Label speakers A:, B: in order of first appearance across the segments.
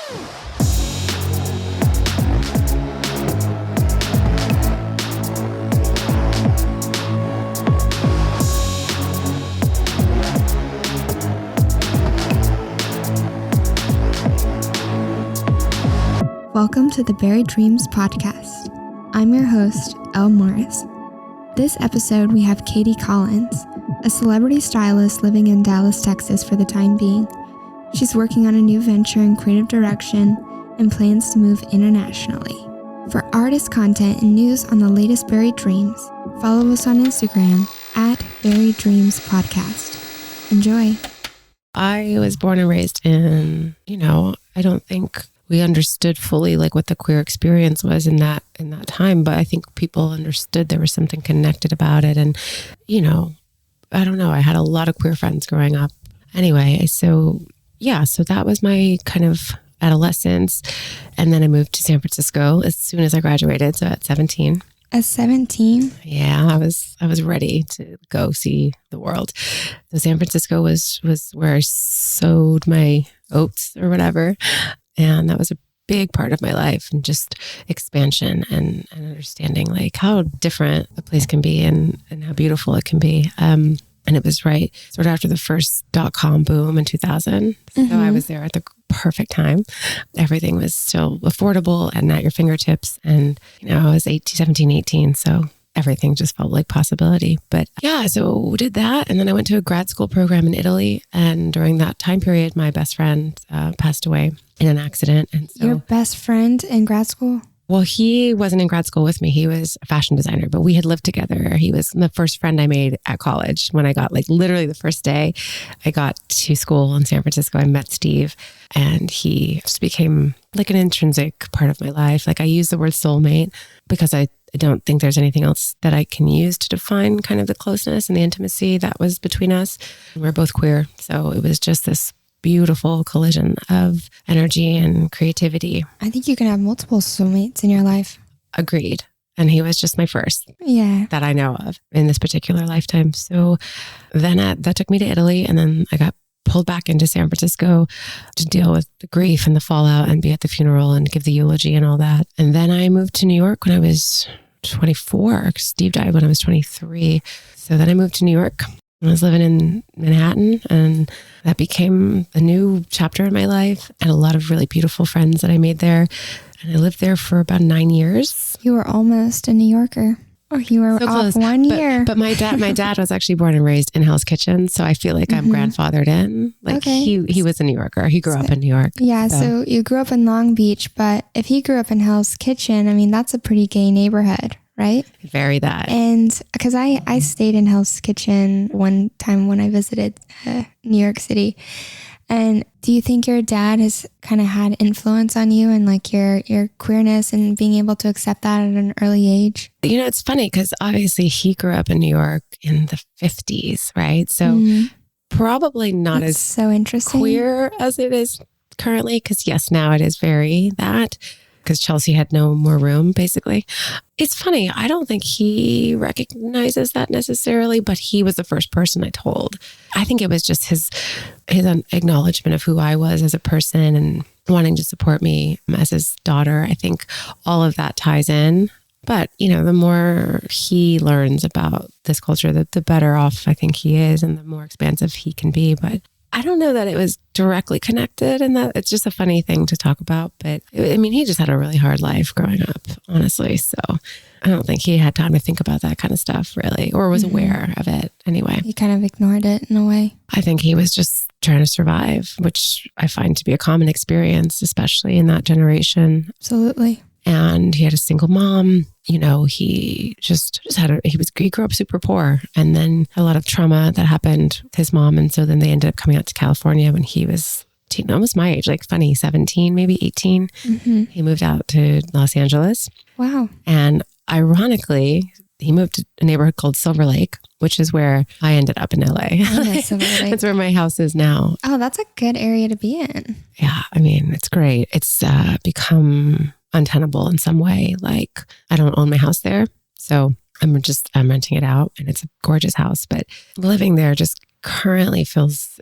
A: Welcome to the Buried Dreams podcast. I'm your host, Elle Morris. This episode, we have Katie Collins, a celebrity stylist living in Dallas, Texas for the time being. She's working on a new venture in creative direction and plans to move internationally. For artist content and news on the latest Buried Dreams, follow us on Instagram at Buried Dreams Podcast. Enjoy.
B: I was born and raised in, I don't think we understood fully like what the queer experience was in that time, but I think people understood there was something connected about it. And, I don't know, I had a lot of queer friends growing up. Anyway, so that was my kind of adolescence. And then I moved to San Francisco as soon as I graduated. So at 17.
A: At 17?
B: Yeah, I was ready to go see the world. So San Francisco was where I sowed my oats or whatever. And that was a big part of my life, and just expansion and understanding like how different a place can be and how beautiful it can be. And it was right sort of after the first .com boom in 2000. So I was there at the perfect time. Everything was still affordable and at your fingertips. And, I was 17, 18. So everything just felt like possibility. But yeah, so did that. And then I went to a grad school program in Italy. And during that time period, my best friend passed away in an accident. And so,
A: your best friend in grad school?
B: Well, he wasn't in grad school with me. He was a fashion designer, but we had lived together. He was the first friend I made at college. When I got literally the first day I got to school in San Francisco, I met Steve, and he just became like an intrinsic part of my life. Like I use the word soulmate because I don't think there's anything else that I can use to define kind of the closeness and the intimacy that was between us. We're both queer. So it was just this beautiful collision of energy and creativity.
A: I think you can have multiple soulmates in your life.
B: Agreed. And he was just my first that I know of in this particular lifetime. So then that took me to Italy, and then I got pulled back into San Francisco to deal with the grief and the fallout and be at the funeral and give the eulogy and all that. And then I moved to New York when I was 24. Steve died when I was 23. So then I moved to New York. I was living in Manhattan, and that became a new chapter in my life, and a lot of really beautiful friends that I made there. And I lived there for about 9 years.
A: You were almost a New Yorker. Or you were
B: so
A: off
B: close.
A: 1 year.
B: But my dad was actually born and raised in Hell's Kitchen. So I feel like I'm grandfathered in. Like he was a New Yorker. He grew up in New York.
A: Yeah. So you grew up in Long Beach, but if he grew up in Hell's Kitchen, I mean, that's a pretty gay neighborhood, right?
B: Very that.
A: And because I stayed in Hell's Kitchen one time when I visited New York City. And do you think your dad has kind of had influence on you and like your queerness and being able to accept that at an early age?
B: It's funny because obviously he grew up in New York in the 50s, right? So probably not
A: That's
B: as
A: so interesting.
B: Queer as it is currently, because yes, now it is very that, because Chelsea had no more room, basically. It's funny. I don't think he recognizes that necessarily, but he was the first person I told. I think it was just his acknowledgement of who I was as a person and wanting to support me as his daughter. I think all of that ties in. But, the more he learns about this culture, the better off I think he is and the more expansive he can be. But I don't know that it was directly connected, and that it's just a funny thing to talk about. But he just had a really hard life growing up, honestly. So I don't think he had time to think about that kind of stuff really, or was aware of it anyway.
A: He kind of ignored it in a way.
B: I think he was just trying to survive, which I find to be a common experience, especially in that generation.
A: Absolutely.
B: And he had a single mom. He just he grew up super poor, and then a lot of trauma that happened with his mom. And so then they ended up coming out to California when he was almost my age, like 17, maybe 18. He moved out to Los Angeles.
A: Wow.
B: And ironically, he moved to a neighborhood called Silver Lake, which is where I ended up in LA.
A: Oh, Silver Lake.
B: That's where my house is now.
A: Oh, that's a good area to be in.
B: Yeah. It's great. It's become untenable in some way. Like I don't own my house there. So I'm renting it out, and it's a gorgeous house, but living there just currently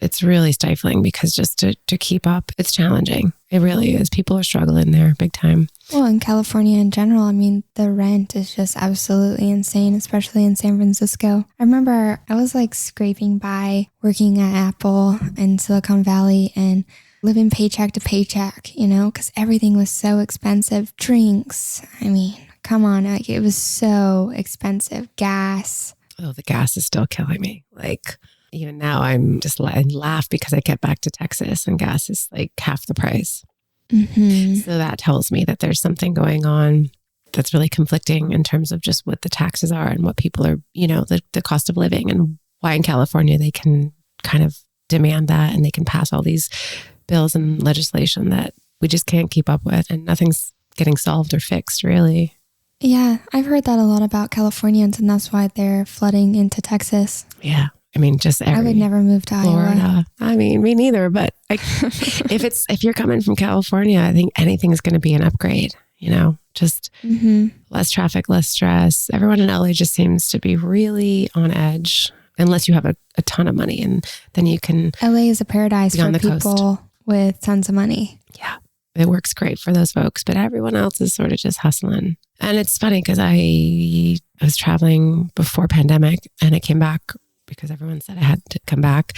B: it's really stifling because just to keep up, it's challenging. It really is. People are struggling there big time.
A: Well, in California in general, I mean, the rent is just absolutely insane, especially in San Francisco. I remember I was like scraping by working at Apple in Silicon Valley and living paycheck to paycheck, because everything was so expensive. Drinks, I mean, come on, like it was so expensive. Gas.
B: Oh, the gas is still killing me. Like, even now I'm just laugh because I get back to Texas and gas is like half the price.
A: Mm-hmm.
B: So that tells me that there's something going on that's really conflicting in terms of just what the taxes are and what people are, the cost of living, and why in California they can kind of demand that and they can pass all these bills and legislation that we just can't keep up with, and nothing's getting solved or fixed really.
A: Yeah, I've heard that a lot about Californians, and that's why they're flooding into Texas.
B: Yeah. I mean, I
A: would never move to
B: Florida.
A: Iowa.
B: I mean, me neither. But if you're coming from California, I think anything is going to be an upgrade. Just less traffic, less stress. Everyone in LA just seems to be really on edge, unless you have a ton of money, and then you can.
A: LA is a paradise for people with tons of money.
B: Yeah, it works great for those folks, but everyone else is sort of just hustling. And it's funny because I was traveling before pandemic, and I came back because everyone said I had to come back.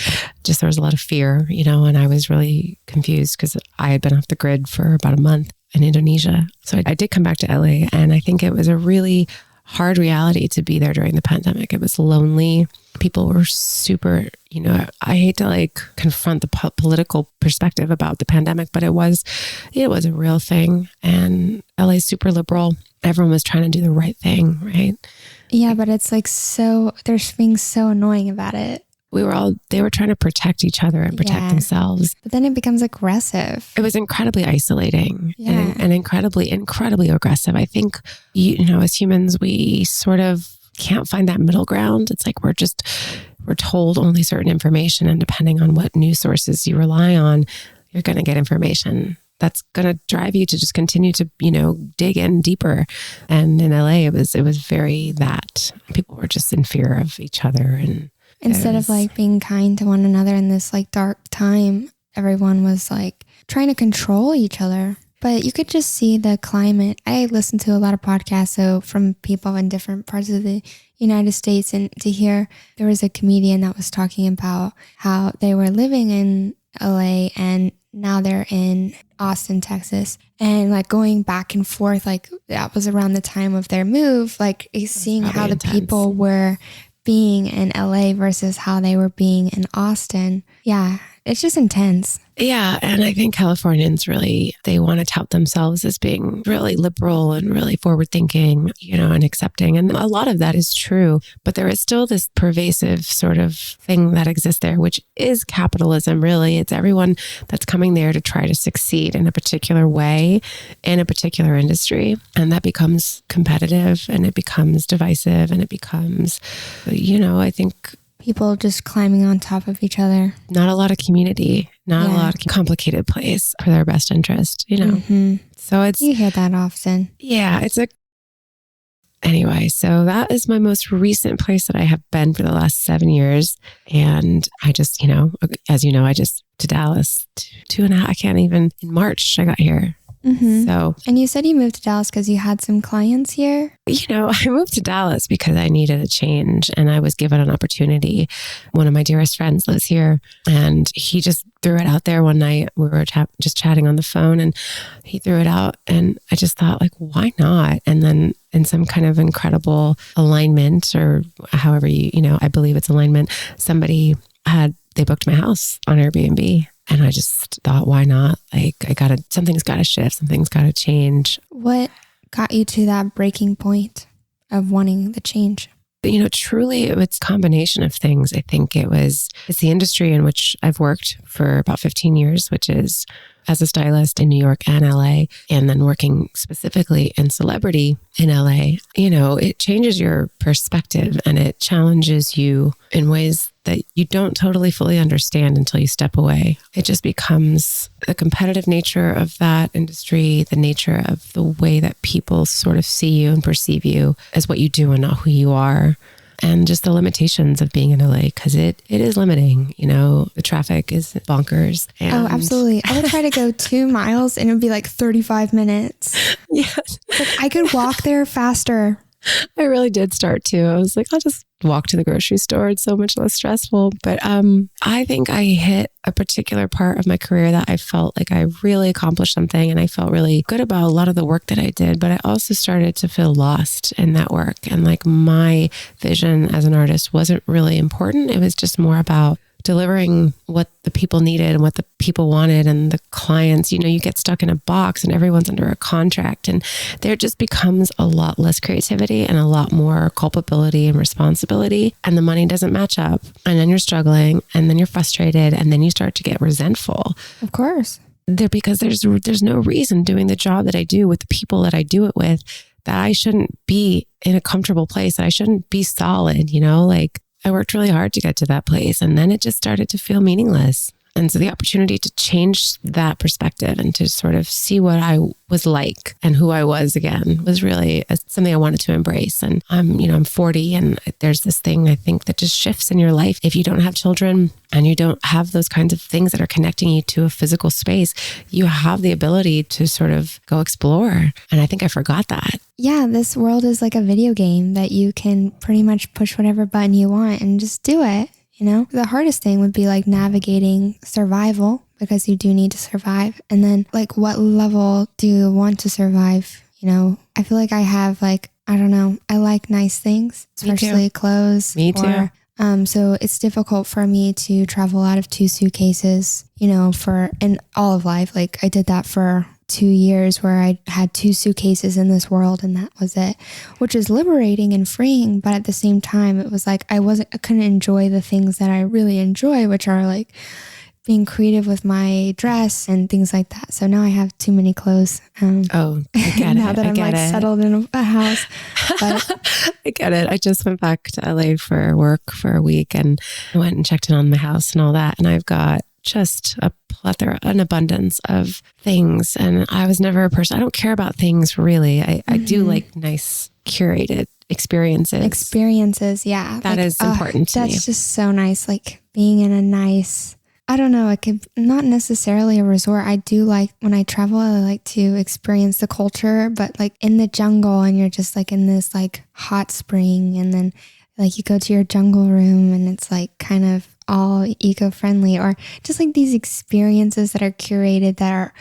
B: Just there was a lot of fear, and I was really confused because I had been off the grid for about a month in Indonesia. So I did come back to LA, and I think it was a really hard reality to be there during the pandemic. It was lonely. People were super, I hate to confront the political perspective about the pandemic, but it was a real thing. And LA is super liberal. Everyone was trying to do the right thing, right?
A: Yeah, but it's they're being so annoying about it.
B: They were trying to protect each other and protect themselves.
A: But then it becomes aggressive.
B: It was incredibly isolating and incredibly, incredibly aggressive. I think, as humans, we sort of can't find that middle ground. It's like we're told only certain information, and depending on what news sources you rely on, you're going to get information that's going to drive you to just continue to, dig in deeper. And in LA, it was very that. People were just in fear of each other. And
A: instead of being kind to one another in this dark time, everyone was trying to control each other. But you could just see the climate. I listened to a lot of podcasts from people in different parts of the United States, and to hear there was a comedian that was talking about how they were living in LA and now they're in Austin, Texas, and going back and forth, that was around the time of their move, seeing how the people were being in LA versus how they were being in Austin. Yeah, it's just intense.
B: Yeah. And I think Californians really, they want to tout themselves as being really liberal and really forward thinking, and accepting. And a lot of that is true, but there is still this pervasive sort of thing that exists there, which is capitalism, really. It's everyone that's coming there to try to succeed in a particular way, in a particular industry. And that becomes competitive, and it becomes divisive, and it becomes, I think,
A: people just climbing on top of each other.
B: Not a lot of community, not a lot of complicated place for their best interest, So
A: you hear that often.
B: Yeah, anyway, so that is my most recent place that I have been for the last 7 years. And I just, as you know, I just to Dallas 2.5, I can't even, in March I got here.
A: Mm-hmm.
B: So,
A: and you said you moved to Dallas because you had some clients here?
B: I moved to Dallas because I needed a change, and I was given an opportunity. One of my dearest friends lives here, and he just threw it out there one night. We were just chatting on the phone, and he threw it out, and I just thought, why not? And then in some kind of incredible alignment, or however I believe it's alignment, they booked my house on Airbnb. And I just thought, why not? Something's got to shift. Something's got to change.
A: What got you to that breaking point of wanting the change?
B: Truly, it's a combination of things. I think it's the industry in which I've worked for about 15 years, which is as a stylist in New York and LA, and then working specifically in celebrity in LA. It changes your perspective, and it challenges you in ways that you don't totally fully understand until you step away. It just becomes the competitive nature of that industry, the nature of the way that people sort of see you and perceive you as what you do and not who you are. and just the limitations of being in LA, because it is limiting. The traffic is bonkers. And
A: oh, absolutely. I would try to go 2 miles and it would be like 35 minutes.
B: Yes.
A: Like I could walk there faster.
B: I really did start to. I was like, I'll just walk to the grocery store. It's so much less stressful. But I think I hit a particular part of my career that I felt like I really accomplished something, and I felt really good about a lot of the work that I did. But I also started to feel lost in that work. And like my vision as an artist wasn't really important. It was just more about delivering what the people needed and what the people wanted, and the clients, you get stuck in a box and everyone's under a contract, and there just becomes a lot less creativity and a lot more culpability and responsibility, and the money doesn't match up, and then you're struggling, and then you're frustrated, and then you start to get resentful.
A: Of course.
B: Because there's no reason doing the job that I do with the people that I do it with that I shouldn't be in a comfortable place, that I shouldn't be solid, like I worked really hard to get to that place, and then it just started to feel meaningless. And so the opportunity to change that perspective and to sort of see what I was like and who I was again was really something I wanted to embrace. And I'm 40, and there's this thing I think that just shifts in your life. If you don't have children and you don't have those kinds of things that are connecting you to a physical space, you have the ability to sort of go explore. And I think I forgot that.
A: Yeah, this world is like a video game that you can pretty much push whatever button you want and just do it. The hardest thing would be like navigating survival, because you do need to survive. And then like, what level do you want to survive? I feel like I have like, I don't know, I like nice things, especially clothes.
B: Me too.
A: So it's difficult for me to travel out of 2 suitcases, for in all of life. Like I did that for 2 years where I had 2 suitcases in this world, and that was it, which is liberating and freeing. But at the same time, it was like I couldn't enjoy the things that I really enjoy, which are like being creative with my dress and things like that. So now I have too many clothes.
B: I get
A: now
B: it.
A: that I'm like settled in a house. But
B: I get it. I just went back to LA for work for a week, and I went and checked in on my house and all that. And I've got just a plethora, an abundance of things. And I was never a person, I don't care about things really. I do like nice curated experiences. Yeah. That is important to me.
A: That's just so nice. Like being in a nice, I don't know, it could not necessarily a resort. I do like when I travel, I like to experience the culture, but like in the jungle, and you're just like in this like hot spring, and then like you go to your jungle room and it's like kind of all eco-friendly, or just like these experiences that are curated that are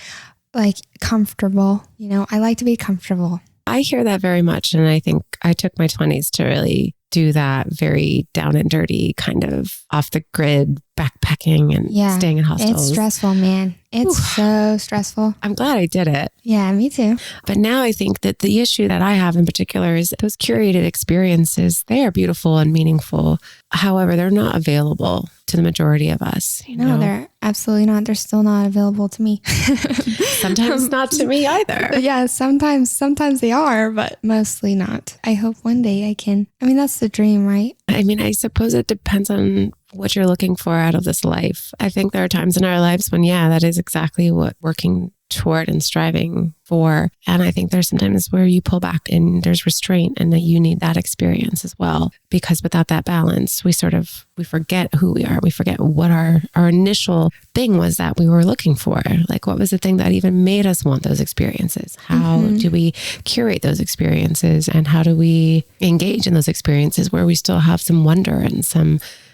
A: like comfortable. I like to be comfortable.
B: I hear that very much. And I think I took my 20s to really do that very down and dirty kind of off the grid backpacking and staying in hostels.
A: It's stressful, man. It's so stressful.
B: I'm glad I did it.
A: Yeah, me too.
B: But now I think that the issue that I have in particular is those curated experiences, they are beautiful and meaningful. However, they're not available to the majority of us.
A: No, they're absolutely not. They're still not available to me.
B: Sometimes not to me either.
A: Yeah, sometimes they are, but mostly not. I hope one day I can. I mean, that's the dream, right?
B: I mean, I suppose it depends on what you're looking for out of this life. I think there are times in our lives when, that is exactly what working toward and striving for. And I think there's sometimes where you pull back and there's restraint, and that you need that experience as well. Because without that balance, we forget who we are. We forget what our initial thing was that we were looking for. Like, what was the thing that even made us want those experiences? How do we curate those experiences? And how do we engage in those experiences where we still have some wonder and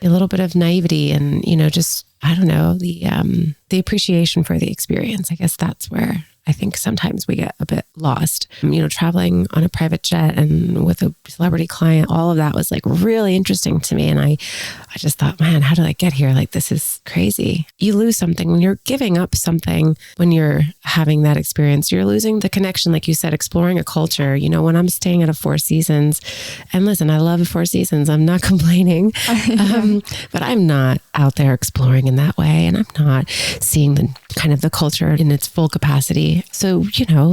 B: a little bit of naivety and, just, I don't know, the appreciation for the experience. I guess that's where I think sometimes we get a bit lost. Traveling on a private jet and with a celebrity client, all of that was like really interesting to me. And I just thought, man, how did I get here? Like, this is crazy. You lose something when you're giving up something, when you're having that experience, you're losing the connection. Like you said, exploring a culture, when I'm staying at a Four Seasons, and listen, I love the Four Seasons. I'm not complaining, but I'm not out there exploring in that way. And I'm not seeing the kind of the culture in its full capacity. So,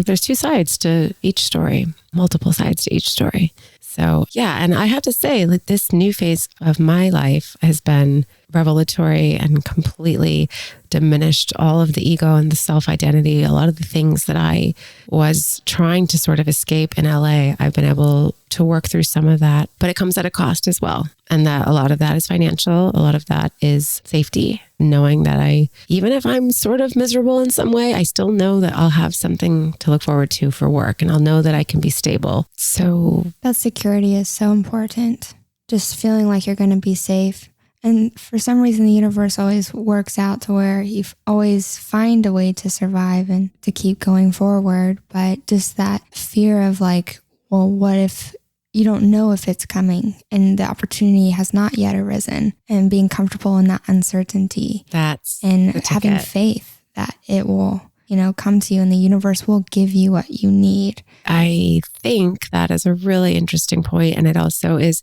B: there's 2 sides to each story, multiple sides to each story. So, and I have to say, like, this new phase of my life has been revelatory and completely diminished all of the ego and the self-identity, a lot of the things that I was trying to sort of escape in LA. I've been able to work through some of that, but it comes at a cost as well. And that a lot of that is financial. A lot of that is safety, knowing that even if I'm sort of miserable in some way, I still know that I'll have something to look forward to for work, and I'll know that I can be stable. So
A: that security is so important. Just feeling like you're going to be safe. And for some reason, the universe always works out to where you always find a way to survive and to keep going forward. But just that fear of like, well, what if you don't know if it's coming and the opportunity has not yet arisen, and being comfortable in that uncertainty. And having faith that it will, come to you and the universe will give you what you need.
B: I think that is a really interesting point. And it also is,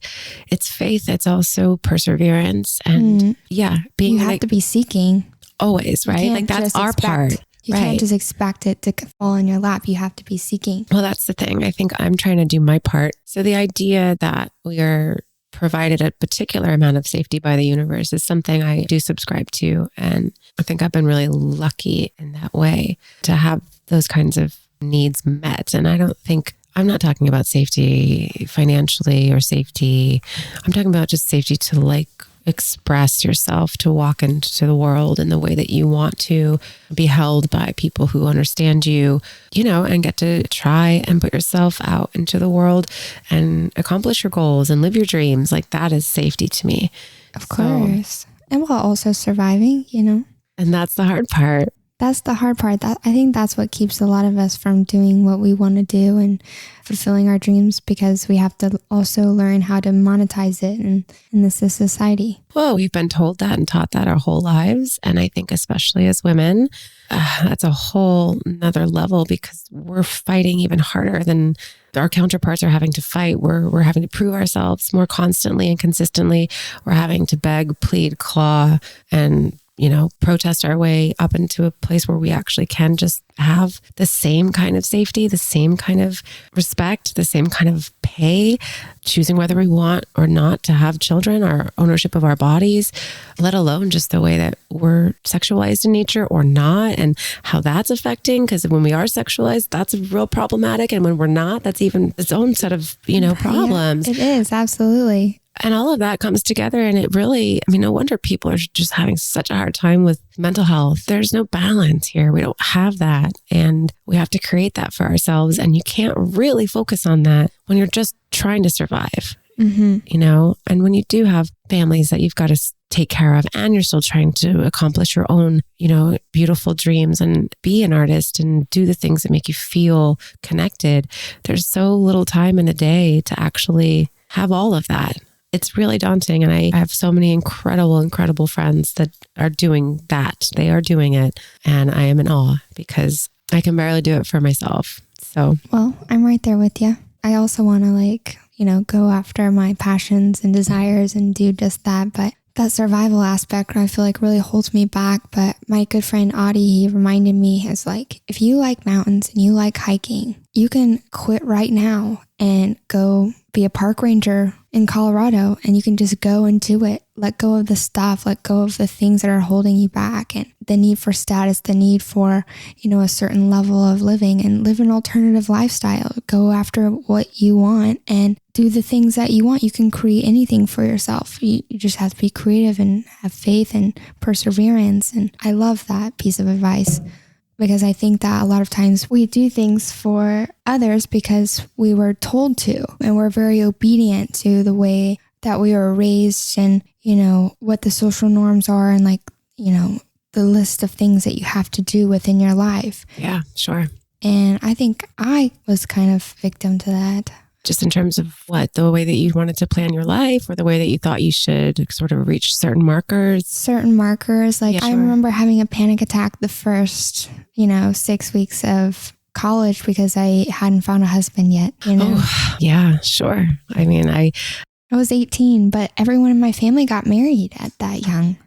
B: it's faith. It's also perseverance. And you have
A: to be seeking.
B: Always, right? Like that's our part.
A: You can't just expect it to fall in your lap. You have to be seeking.
B: Well, that's the thing. I think I'm trying to do my part. So the idea that we are provided a particular amount of safety by the universe is something I do subscribe to. And I think I've been really lucky in that way to have those kinds of needs met. And I'm not talking about safety financially or safety. I'm talking about just safety to like express yourself, to walk into the world in the way that you want to, be held by people who understand you, and get to try and put yourself out into the world and accomplish your goals and live your dreams. Like that is safety to me.
A: Of course. And while also surviving,
B: And that's the hard part.
A: That's the hard part. I think that's what keeps a lot of us from doing what we want to do and fulfilling our dreams, because we have to also learn how to monetize it in this society.
B: Well, we've been told that and taught that our whole lives. And I think especially as women, that's a whole nother level, because we're fighting even harder than our counterparts are having to fight. We're having to prove ourselves more constantly and consistently. We're having to beg, plead, claw, and protest our way up into a place where we actually can just have the same kind of safety, the same kind of respect, the same kind of pay, choosing whether we want or not to have children, our ownership of our bodies, let alone just the way that we're sexualized in nature or not, and how that's affecting. Because when we are sexualized, that's real problematic. And when we're not, that's even its own set of, problems.
A: Yeah, it is, absolutely.
B: And all of that comes together, and it really, no wonder people are just having such a hard time with mental health. There's no balance here. We don't have that. And we have to create that for ourselves. And you can't really focus on that when you're just trying to survive, and when you do have families that you've got to take care of, and you're still trying to accomplish your own, beautiful dreams and be an artist and do the things that make you feel connected. There's so little time in a day to actually have all of that. It's really daunting. And I have so many incredible friends that are doing that. They are doing it. And I am in awe, because I can barely do it for myself. So,
A: well, I'm right there with you. I also want to go after my passions and desires and do just that. But that survival aspect, I feel like really holds me back. But my good friend Audie, he reminded me, is like, if you like mountains and you like hiking, you can quit right now and go be a park ranger in Colorado, and you can just go and do it. Let go of the stuff, let go of the things that are holding you back, and the need for status, the need for, a certain level of living, and live an alternative lifestyle. Go after what you want and do the things that you want. You can create anything for yourself. You just have to be creative and have faith and perseverance. And I love that piece of advice, because I think that a lot of times we do things for others because we were told to, and we're very obedient to the way that we were raised, and, what the social norms are, and the list of things that you have to do within your life.
B: Yeah, sure.
A: And I think I was kind of victim to that.
B: Just in terms of what, the way that you wanted to plan your life, or the way that you thought you should sort of reach certain markers?
A: Certain markers. Like, yeah, sure. I remember having a panic attack the first, 6 weeks of college because I hadn't found a husband yet.
B: Oh, yeah, sure. I
A: was 18, but everyone in my family got married at that young.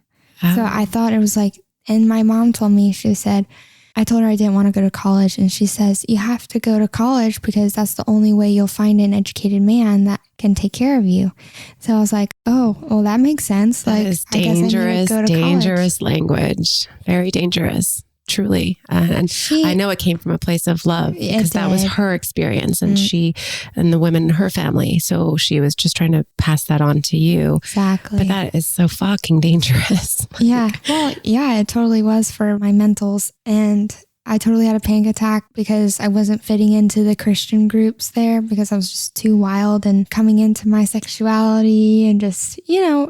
A: So I thought it was like, and my mom told me, she said, I told her I didn't want to go to college, and she says, you have to go to college because that's the only way you'll find an educated man that can take care of you. So I was like, oh, well, that makes sense.
B: That
A: like,
B: is
A: I guess I need to go to
B: dangerous language. Very dangerous. Truly. And I know it came from a place of love because that was her experience and and the women in her family. So she was just trying to pass that on to you.
A: Exactly.
B: But that is so fucking dangerous.
A: Yeah. Well, yeah, it totally was for my mentals. And I totally had a panic attack because I wasn't fitting into the Christian groups there because I was just too wild and coming into my sexuality and just,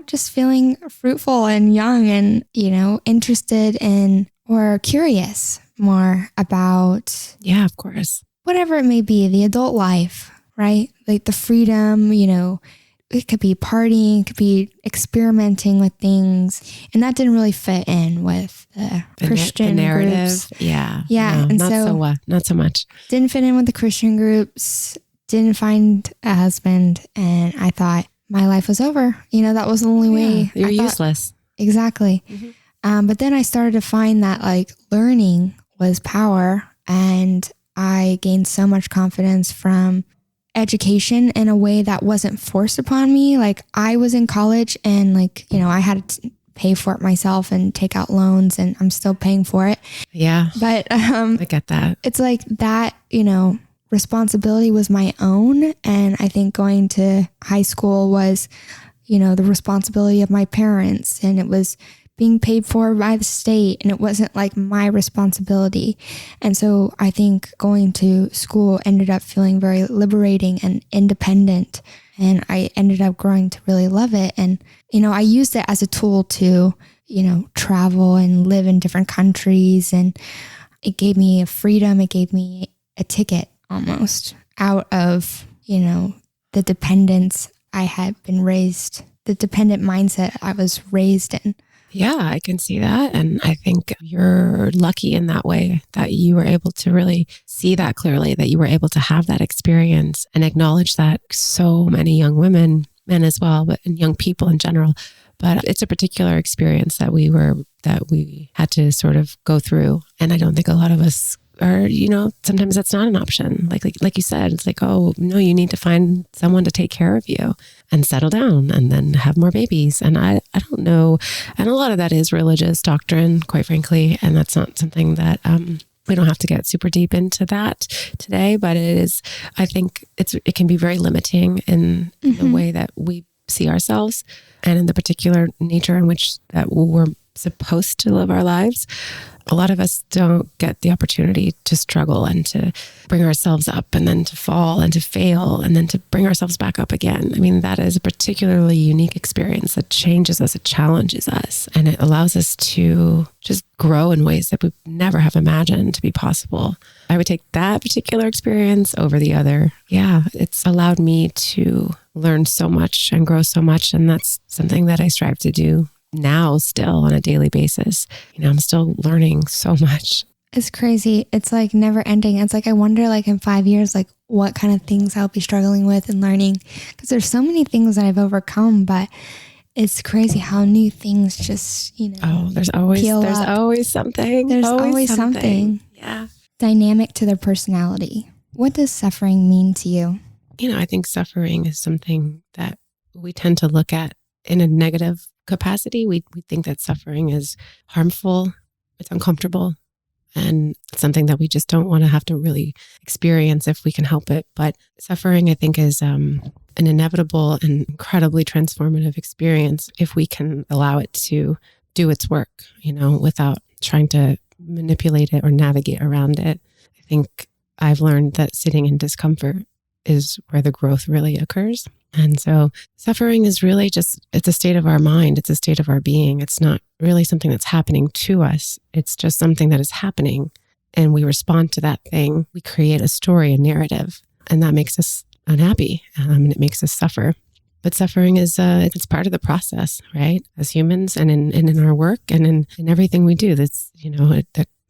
A: just feeling fruitful and young and, interested in or curious more about.
B: Yeah, of course.
A: Whatever it may be, the adult life, right? Like the freedom, it could be partying, it could be experimenting with things. And that didn't really fit in with the Christian
B: narrative.
A: Groups.
B: Yeah.
A: Yeah.
B: No,
A: and
B: not so much.
A: Didn't fit in with the Christian groups, didn't find a husband. And I thought my life was over. That was the only way.
B: You're useless.
A: Exactly. Mm-hmm. But then I started to find that like learning was power, and I gained so much confidence from education in a way that wasn't forced upon me. Like I was in college and I had to pay for it myself and take out loans, and I'm still paying for it.
B: Yeah.
A: But
B: I get that.
A: It's like that, responsibility was my own. And I think going to high school was, the responsibility of my parents, and it was being paid for by the state, and it wasn't like my responsibility. And so I think going to school ended up feeling very liberating and independent. And I ended up growing to really love it. And, I used it as a tool to, travel and live in different countries. And it gave me a freedom. It gave me a ticket almost out of, the dependence I had been raised, the dependent mindset I was raised in.
B: Yeah, I can see that. And I think you're lucky in that way that you were able to really see that clearly, that you were able to have that experience and acknowledge that so many young women, men as well, and young people in general. But it's a particular experience that we had to sort of go through. And I don't think a lot of us are, sometimes that's not an option. Like you said, it's like, oh, no, you need to find someone to take care of you and settle down and then have more babies. And I don't know. And a lot of that is religious doctrine, quite frankly. And that's not something that, we don't have to get super deep into that today, but it is, I think it can be very limiting in the way that we see ourselves and in the particular nature in which that we're supposed to live our lives. A lot of us don't get the opportunity to struggle and to bring ourselves up and then to fall and to fail and then to bring ourselves back up again. I mean, that is a particularly unique experience that changes us, it challenges us, and it allows us to just grow in ways that we never have imagined to be possible. I would take that particular experience over the other. Yeah, it's allowed me to learn so much and grow so much. And that's something that I strive to do now still on a daily basis. I'm still learning so much.
A: It's crazy. It's like never ending. It's like, I wonder like in 5 years, like what kind of things I'll be struggling with and learning, because there's so many things that I've overcome, but it's crazy how new things just,
B: there's always something.
A: There's always something.
B: Yeah.
A: Dynamic to their personality. What does suffering mean to you?
B: I think suffering is something that we tend to look at in a negative capacity. We think that suffering is harmful, it's uncomfortable, and it's something that we just don't want to have to really experience if we can help it. But suffering, I think, is an inevitable and incredibly transformative experience if we can allow it to do its work, without trying to manipulate it or navigate around it. I think I've learned that sitting in discomfort is where the growth really occurs. And so suffering is really it's a state of our mind. It's a state of our being. It's not really something that's happening to us. It's just something that is happening. And we respond to that thing. We create a story, a narrative, and that makes us unhappy. And it makes us suffer. But suffering is, it's part of the process, right? As humans and in our work and in everything we do, that's,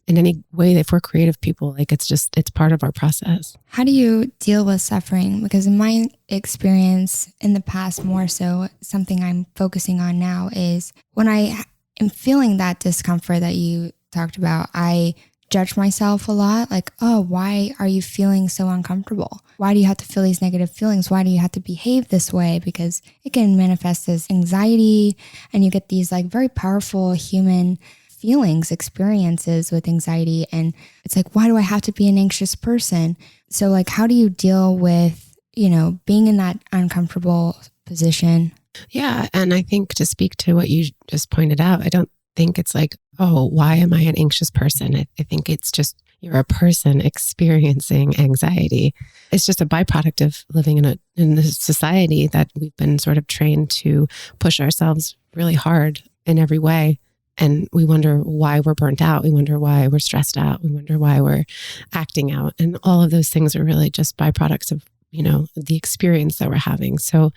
B: in any way, if we're creative people, it's part of our process.
A: How do you deal with suffering? Because in my experience in the past, more so something I'm focusing on now is when I am feeling that discomfort that you talked about, I judge myself a lot. Like, oh, why are you feeling so uncomfortable? Why do you have to feel these negative feelings? Why do you have to behave this way? Because it can manifest as anxiety, and you get these like very powerful human feelings, experiences with anxiety. And it's like, why do I have to be an anxious person? So like, how do you deal with, being in that uncomfortable position?
B: Yeah. And I think to speak to what you just pointed out, I don't think it's like, oh, why am I an anxious person? I think it's just you're a person experiencing anxiety. It's just a byproduct of living in a society that we've been sort of trained to push ourselves really hard in every way. And we wonder why we're burnt out. We wonder why we're stressed out. We wonder why we're acting out. And all of those things are really just byproducts of, the experience that we're having. So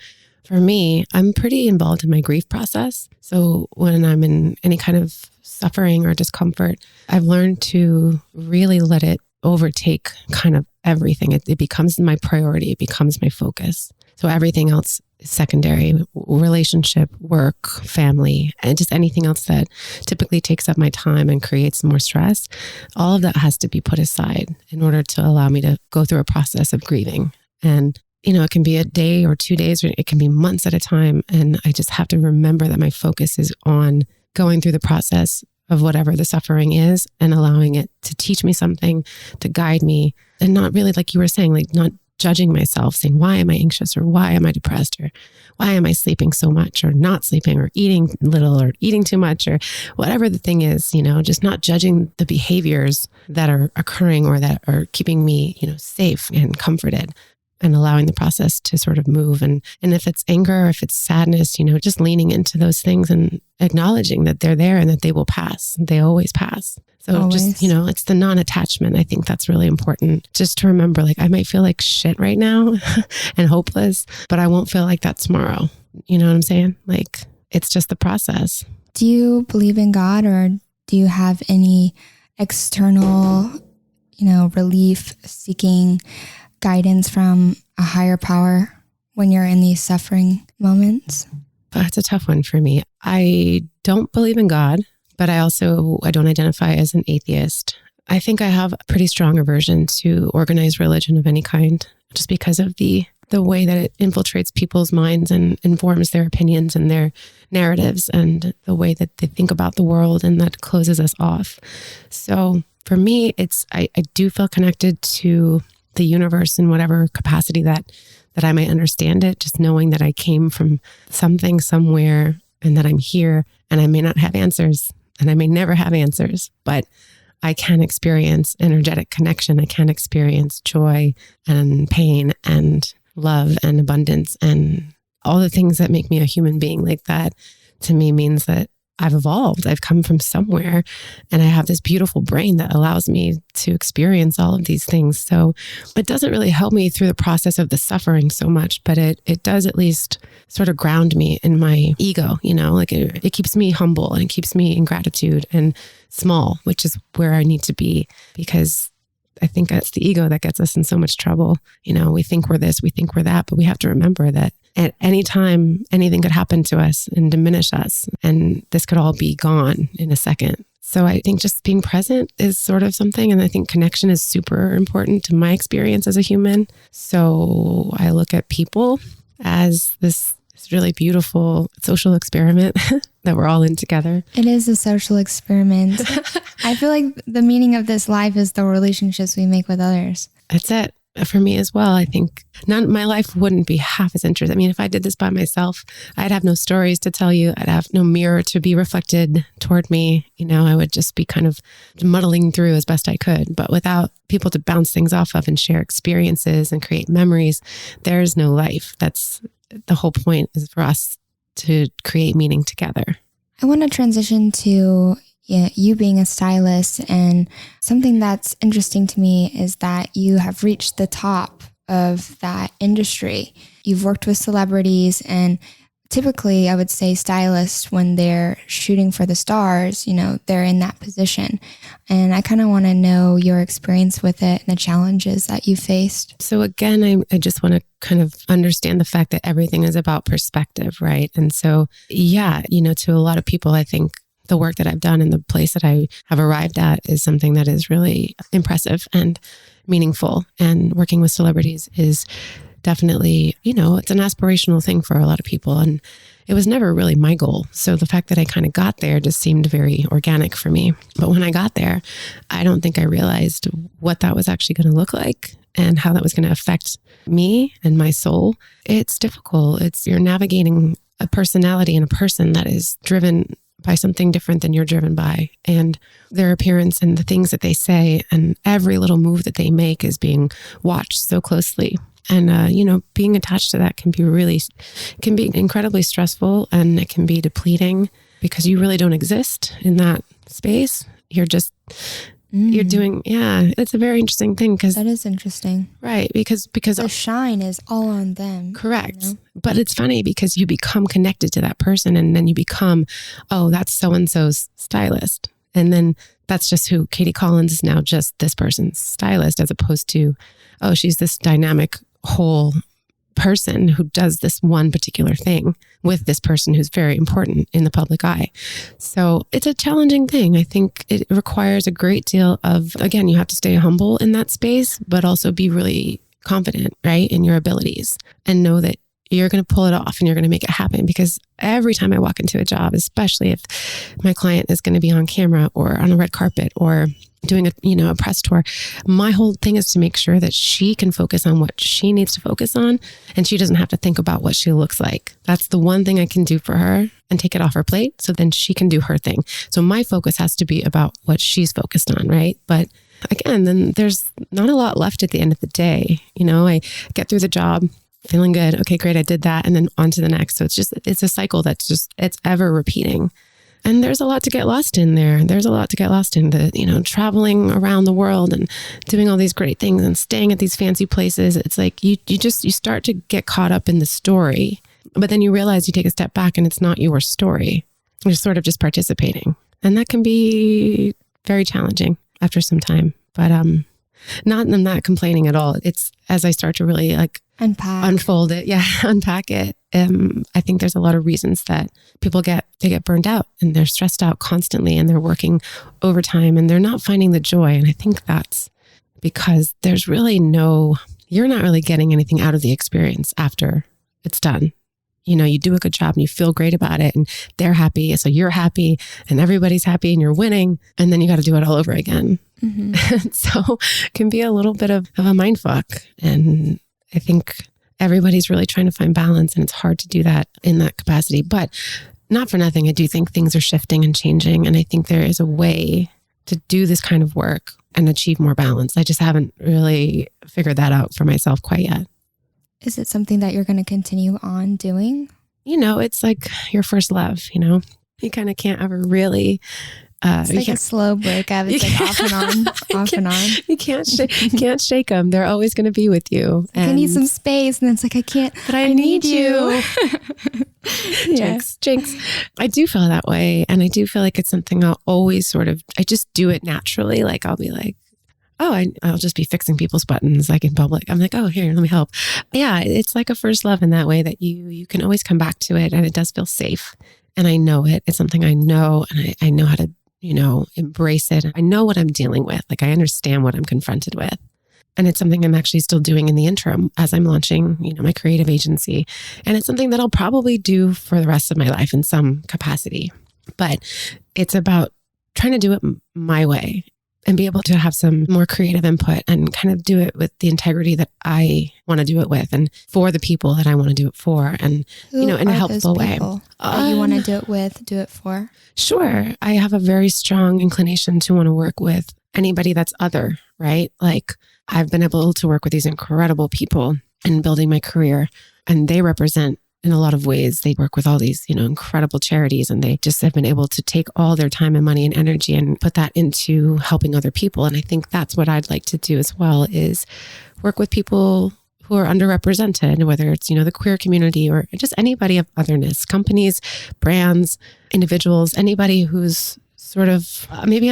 B: for me, I'm pretty involved in my grief process. So when I'm in any kind of suffering or discomfort, I've learned to really let it overtake kind of everything. It becomes my priority. It becomes my focus. So everything else is secondary: relationship, work, family, and just anything else that typically takes up my time and creates more stress. All of that has to be put aside in order to allow me to go through a process of grieving. And it can be a day or 2 days, or it can be months at a time. And I just have to remember that my focus is on going through the process of whatever the suffering is and allowing it to teach me something, to guide me, and not really, like you were saying, like not judging myself, saying, why am I anxious, or why am I depressed, or why am I sleeping so much, or not sleeping, or eating little, or eating too much, or whatever the thing is, just not judging the behaviors that are occurring or that are keeping me, safe and comforted, and allowing the process to sort of move. And if it's anger, or if it's sadness, just leaning into those things and acknowledging that they're there and that they will pass. They always pass. So
A: Always.
B: just, it's the non-attachment. I think that's really important. Just to remember, like, I might feel like shit right now and hopeless, but I won't feel like that tomorrow. You know what I'm saying? Like, it's just the process.
A: Do you believe in God, or do you have any external, relief seeking guidance from a higher power when you're in these suffering moments?
B: That's a tough one for me. I don't believe in God, but I don't identify as an atheist. I think I have a pretty strong aversion to organized religion of any kind, just because of the way that it infiltrates people's minds and informs their opinions and their narratives, and the way that they think about the world, and that closes us off. So for me, I do feel connected to the universe in whatever capacity that I might understand it, just knowing that I came from something somewhere, and that I'm here, and I may not have answers, and I may never have answers, but I can experience energetic connection. I can experience joy and pain and love and abundance, and all the things that make me a human being. Like, that to me means that I've evolved. I've come from somewhere, and I have this beautiful brain that allows me to experience all of these things. So it doesn't really help me through the process of the suffering so much, but it does at least sort of ground me in my ego, like it keeps me humble, and it keeps me in gratitude and small, which is where I need to be, because I think that's the ego that gets us in so much trouble. We think we're this, we think we're that, but we have to remember that at any time, anything could happen to us and diminish us, and this could all be gone in a second. So I think just being present is sort of something. And I think connection is super important to my experience as a human. So I look at people as this really beautiful social experiment that we're all in together.
A: It is a social experiment. I feel like the meaning of this life is the relationships we make with others.
B: That's it. For me as well. I think my life wouldn't be half as interesting. I mean, if I did this by myself, I'd have no stories to tell you. I'd have no mirror to be reflected toward me. I would just be kind of muddling through as best I could. But without people to bounce things off of and share experiences and create memories, there's no life. That's the whole point, is for us to create meaning together.
A: I want to transition to you being a stylist, and something that's interesting to me is that you have reached the top of that industry. You've worked with celebrities, and typically I would say stylists, when they're shooting for the stars, they're in that position. And I kind of want to know your experience with it and the challenges that you faced.
B: So again, I just want to kind of understand the fact that everything is about perspective, right? And so, to a lot of people, I think the work that I've done and the place that I have arrived at is something that is really impressive and meaningful. And working with celebrities is definitely, it's an aspirational thing for a lot of people. And it was never really my goal. So the fact that I kind of got there just seemed very organic for me. But when I got there, I don't think I realized what that was actually going to look like and how that was going to affect me and my soul. It's difficult. You're navigating a personality and a person that is driven by something different than you're driven by. And their appearance and the things that they say and every little move that they make is being watched so closely. And, being attached to that can be incredibly stressful, and it can be depleting because you really don't exist in that space. You're just, you're doing, it's a very interesting thing because
A: that is interesting.
B: Right. Because
A: the shine is all on them.
B: Correct. But it's funny because you become connected to that person and then you become, oh, that's so-and-so's stylist. And then that's just who Katie Collins is now, just this person's stylist, as opposed to, oh, she's this dynamic whole person who does this one particular thing with this person who's very important in the public eye. So it's a challenging thing. I think it requires a great deal of, again, you have to stay humble in that space, but also be really confident, right, in your abilities and know that you're going to pull it off and you're going to make it happen. Because every time I walk into a job, especially if my client is going to be on camera or on a red carpet or doing a press tour, my whole thing is to make sure that she can focus on what she needs to focus on and she doesn't have to think about what she looks like. That's the one thing I can do for her and take it off her plate so then she can do her thing. So my focus has to be about what she's focused on, right? But again, then there's not a lot left at the end of the day. I get through the job feeling good. Okay, great. I did that. And then on to the next. So it's a cycle it's ever repeating. And there's a lot to get lost in there. There's a lot to get lost in traveling around the world and doing all these great things and staying at these fancy places. It's like you start to get caught up in the story, but then you realize you take a step back and it's not your story. You're sort of just participating. And that can be very challenging after some time, but I'm not complaining at all. It's as I start to really unfold it. Yeah. Unpack it. I think there's a lot of reasons that people get burned out and they're stressed out constantly and they're working overtime and they're not finding the joy. And I think that's because there's really you're not really getting anything out of the experience after it's done. You do a good job and you feel great about it and they're happy. So you're happy and everybody's happy and you're winning. And then you got to do it all over again. Mm-hmm. So it can be a little bit of a mind fuck. And I think everybody's really trying to find balance and it's hard to do that in that capacity. But not for nothing, I do think things are shifting and changing. And I think there is a way to do this kind of work and achieve more balance. I just haven't really figured that out for myself quite yet.
A: Is it something that you're going to continue on doing?
B: It's like your first love, You kind of can't ever really...
A: it's like a slow breakup. It's like off and on, off and on.
B: You can't shake them. They're always going to be with you.
A: And I need some space. And then it's like, I can't, but I need you.
B: Yeah. Jinx. I do feel that way. And I do feel like it's something I'll always I just do it naturally. Like I'll be like, oh, I'll just be fixing people's buttons like in public. I'm like, oh, here, let me help. Yeah. It's like a first love in that way that you can always come back to it and it does feel safe. And I know it. It's something I know and I know how to embrace it. I know what I'm dealing with. Like I understand what I'm confronted with. And it's something I'm actually still doing in the interim as I'm launching, my creative agency. And it's something that I'll probably do for the rest of my life in some capacity. But it's about trying to do it my way and be able to have some more creative input and kind of do it with the integrity that I want to do it with and for the people that I want to do it for and, in a helpful way.
A: That you want to do it for?
B: Sure. I have a very strong inclination to want to work with anybody that's other, right? Like I've been able to work with these incredible people in building my career and they represent in a lot of ways. They work with all these, incredible charities and they just have been able to take all their time and money and energy and put that into helping other people. And I think that's what I'd like to do as well is work with people who are underrepresented, whether it's, the queer community or just anybody of otherness, companies, brands, individuals, anybody who's sort of maybe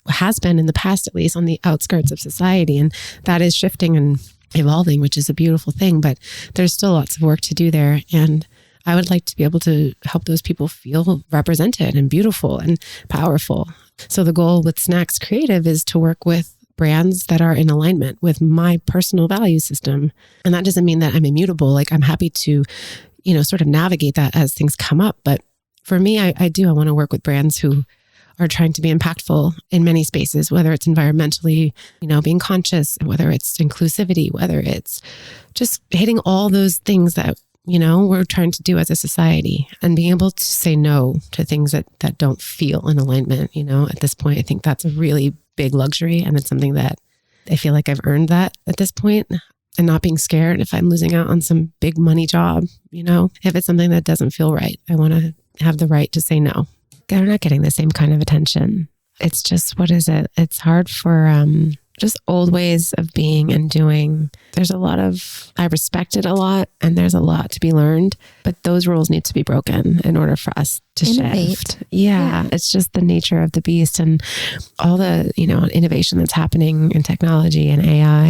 B: has been in the past, at least on the outskirts of society. And that is shifting and evolving, which is a beautiful thing, but there's still lots of work to do there. And I would like to be able to help those people feel represented and beautiful and powerful. So the goal with Snacks Creative is to work with brands that are in alignment with my personal value system. And that doesn't mean that I'm immutable. Like I'm happy to, sort of navigate that as things come up. But for me, I want to work with brands who are trying to be impactful in many spaces, whether it's environmentally, being conscious, whether it's inclusivity, whether it's just hitting all those things that, we're trying to do as a society, and being able to say no to things that don't feel in alignment. At this point, I think that's a really big luxury. And it's something that I feel like I've earned that at this point, and not being scared if I'm losing out on some big money job. If it's something that doesn't feel right, I want to have the right to say no. They're not getting the same kind of attention. It's just, what is it? It's hard for just old ways of being and doing. I respect it a lot, and there's a lot to be learned, but those rules need to be broken in order for us to shift. Yeah. It's just the nature of the beast, and all the, innovation that's happening in technology and AI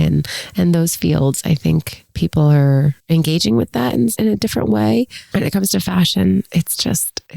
B: and those fields. I think people are engaging with that in a different way. When it comes to fashion, it's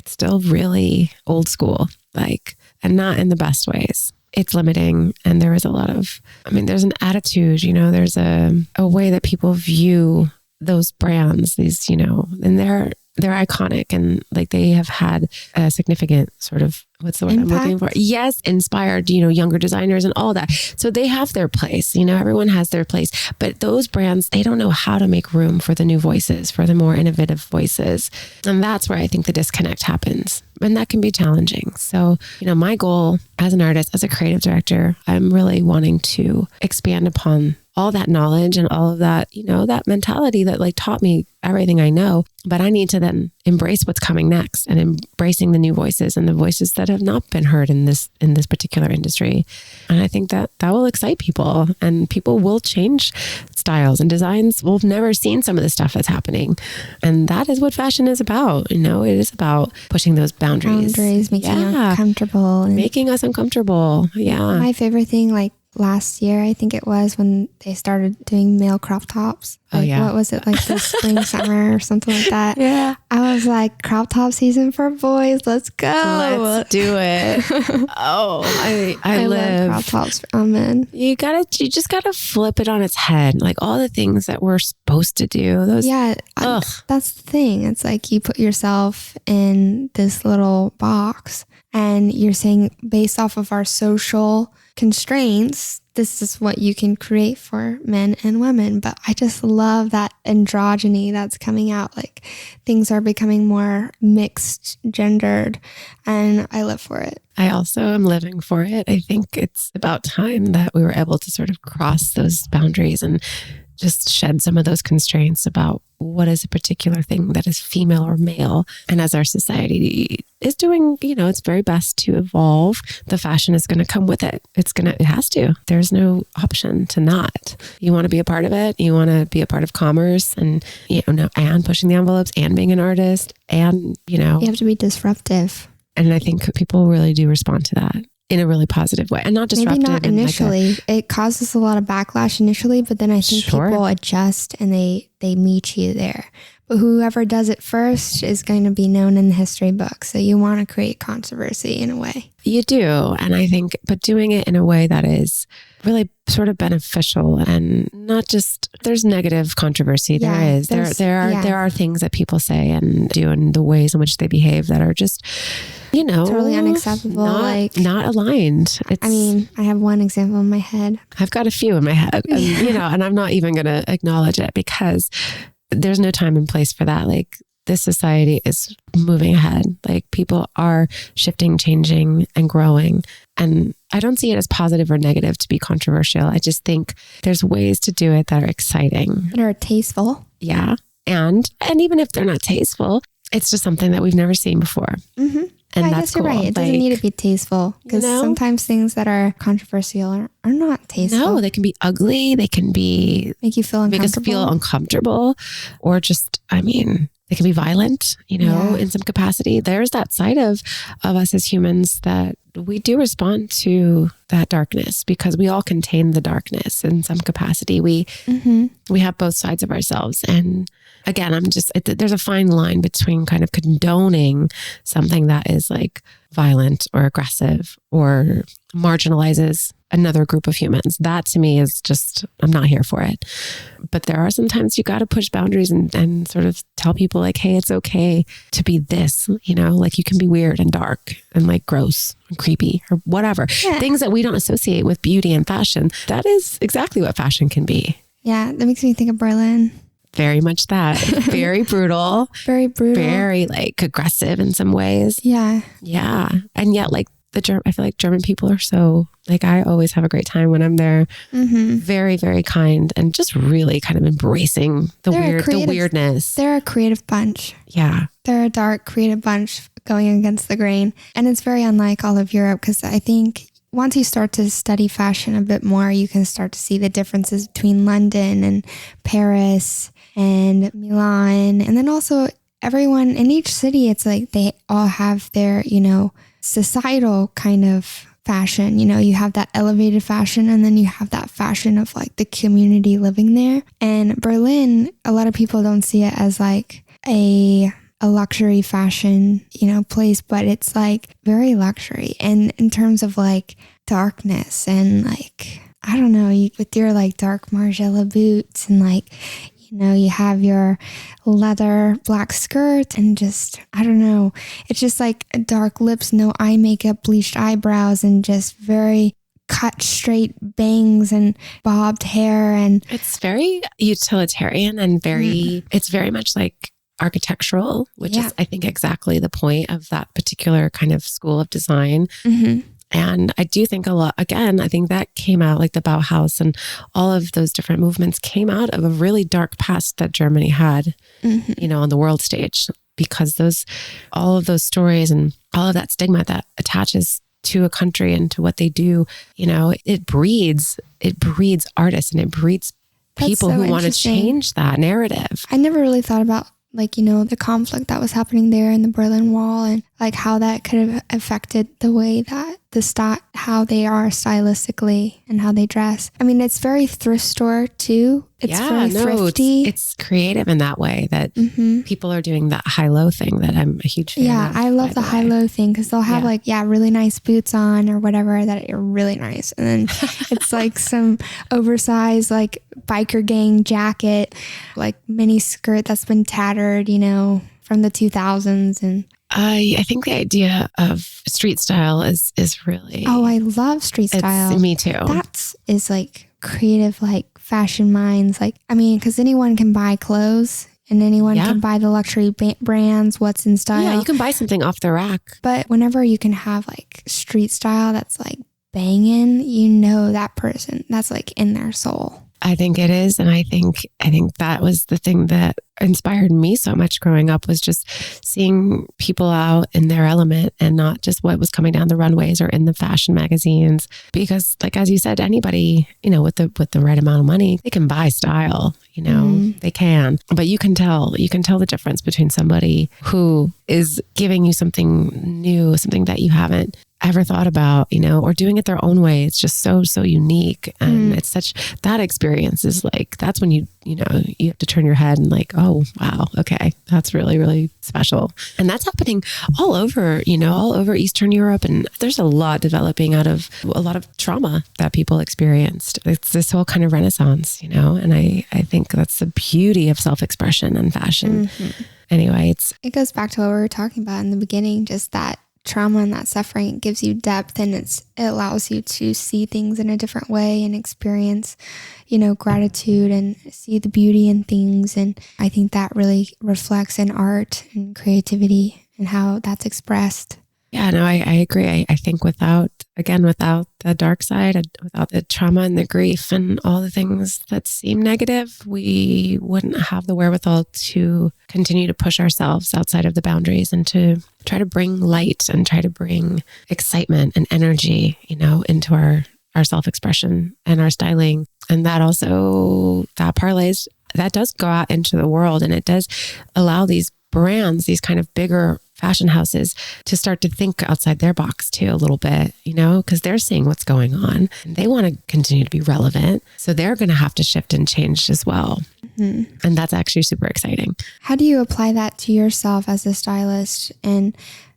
B: still really old school, and not in the best ways. It's limiting. And there is a lot of, there's an attitude, there's a way that people view those brands, these, and they're iconic, and they have had a significant sort of, what's the word
A: impact?
B: I'm looking for? Yes, inspired, younger designers and all that. So they have their place, everyone has their place, but those brands, they don't know how to make room for the new voices, for the more innovative voices. And that's where I think the disconnect happens. And that can be challenging. So, my goal as an artist, as a creative director, I'm really wanting to expand upon all that knowledge and all of that, that mentality that taught me everything I know. But I need to then embrace what's coming next, and embracing the new voices and the voices that have not been heard in this particular industry. And I think that will excite people, and people will change styles and designs. We've never seen some of the stuff that's happening. And that is what fashion is about. It is about pushing those boundaries.
A: Making us comfortable.
B: Making us uncomfortable. Yeah.
A: My favorite thing, last year, I think it was, when they started doing male crop tops. What was it, the spring, summer or something like that? Yeah. I was like, crop top season for boys. Let's go.
B: Let's do it. I
A: love crop tops for men.
B: You just gotta flip it on its head. All the things that we're supposed to do.
A: That's the thing. It's you put yourself in this little box, and you're saying, based off of our social constraints, this is what you can create for men and women. But I just love that androgyny that's coming out. Things are becoming more mixed gendered, and I live for it.
B: I also am living for it. I think it's about time that we were able to sort of cross those boundaries and just shed some of those constraints about what is a particular thing that is female or male. And as our society is doing, its very best to evolve, the fashion is going to come with it. It has to. There's no option to not. You want to be a part of it. You want to be a part of commerce, and, and pushing the envelopes, and being an artist, and,
A: You have to be disruptive.
B: And I think people really do respond to that in a really positive way, and not disruptive.
A: Maybe not initially. It causes a lot of backlash initially, but then I think people adjust, and they meet you there. But whoever does it first is going to be known in the history books. So you want to create controversy in a way.
B: You do. And I think, but doing it in a way that is really sort of beneficial, and not just, there's negative controversy. There are things that people say and do, and the ways in which they behave that are just,
A: totally unacceptable.
B: Not aligned.
A: I have one example in my head.
B: I've got a few in my head, and, and I'm not even going to acknowledge it, because there's no time and place for that. This society is moving ahead. People are shifting, changing, and growing. And I don't see it as positive or negative to be controversial. I just think there's ways to do it that are exciting.
A: That are tasteful.
B: Yeah. And even if they're not tasteful, it's just something that we've never seen before. Mm-hmm. And
A: I guess you're right. It doesn't need to be tasteful, because sometimes things that are controversial are not tasteful.
B: No, they can be ugly. They can be
A: make you feel uncomfortable.
B: Make us feel uncomfortable, or just, they can be violent, in some capacity. There's that side of us as humans that we do respond to that darkness because we all contain the darkness in some capacity. We have both sides of ourselves. And again, there's a fine line between kind of condoning something that is like violent or aggressive or marginalizes another group of humans. That to me is just, I'm not here for it. But there are sometimes you got to push boundaries and sort of tell people like, hey, it's okay to be this, like you can be weird and dark and like gross and creepy or whatever. Yeah. Things that we don't associate with beauty and fashion. That is exactly what fashion can be.
A: Yeah, that makes me think of Berlin.
B: Very much that. Very brutal.
A: Very brutal.
B: Very like aggressive in some ways.
A: Yeah.
B: Yeah. And yet like I feel like German people are so, like, I always have a great time when I'm there. Very, very kind and just really kind of embracing the weirdness.
A: They're a creative bunch.
B: Yeah.
A: They're a dark, creative bunch going against the grain. And it's very unlike all of Europe because I think once you start to study fashion a bit more, you can start to see the differences between London and Paris and Milan. And then also everyone in each city, it's like they all have their, societal kind of fashion. You have that elevated fashion and then you have that fashion of like the community living there. And Berlin, a lot of people don't see it as like a luxury fashion, place, but it's like very luxury. And in terms of like darkness and like, I don't know, with your like dark Margiela boots and like, you have your leather black skirt and just, I don't know, it's just like dark lips, no eye makeup, bleached eyebrows, and just very cut straight bangs and bobbed hair. And
B: it's very utilitarian and it's very much like architectural, which is, I think, exactly the point of that particular kind of school of design. And I do think a lot, again, I think that came out like the Bauhaus and all of those different movements came out of a really dark past that Germany had, on the world stage, because all of those stories and all of that stigma that attaches to a country and to what they do, it breeds artists and it breeds people who want to change that narrative.
A: I never really thought about the conflict that was happening there in the Berlin Wall and like how that could have affected the way that how they are stylistically and how they dress. I mean, it's very thrift store too. It's very thrifty.
B: It's creative in that way that people are doing that high-low thing that I'm a huge fan of.
A: Yeah, I love the high-low thing because they'll have really nice boots on or whatever that are really nice. And then it's like some oversized like biker gang jacket, like mini skirt that's been tattered, from the 2000s. And
B: I think the idea of street style is really...
A: Oh, I love street style.
B: Me too.
A: That is like creative, like fashion minds. Like, I mean, because anyone can buy clothes and anyone can buy the luxury brands, what's in style.
B: Yeah, you can buy something off the rack.
A: But whenever you can have like street style that's like banging, that person, that's like in their soul.
B: I think it is. And I think that was the thing that inspired me so much growing up, was just seeing people out in their element and not just what was coming down the runways or in the fashion magazines. Because like, as you said, anybody, with the right amount of money, they can buy style, they can, but you can tell the difference between somebody who is giving you something new, something that you haven't ever thought about, or doing it their own way. It's just so unique. And it's that experience is like, that's when you have to turn your head and like, oh, wow. Okay. That's really, really special. And that's happening all over Eastern Europe. And there's a lot developing out of a lot of trauma that people experienced. It's this whole kind of renaissance, and I think that's the beauty of self-expression and fashion. Anyway, it
A: goes back to what we were talking about in the beginning, just that trauma and that suffering gives you depth, and it allows you to see things in a different way and experience, gratitude and see the beauty in things. And I think that really reflects in art and creativity and how that's expressed.
B: Yeah, no, I agree. I think without the dark side, without the trauma and the grief and all the things that seem negative, we wouldn't have the wherewithal to continue to push ourselves outside of the boundaries and to try to bring light and try to bring excitement and energy, into our self-expression and our styling. And that parlays, that does go out into the world, and it does allow these brands, these kind of bigger fashion houses, to start to think outside their box too a little bit, because they're seeing what's going on and they want to continue to be relevant. So they're going to have to shift and change as well. And that's actually super exciting.
A: How do you apply that to yourself as a stylist? And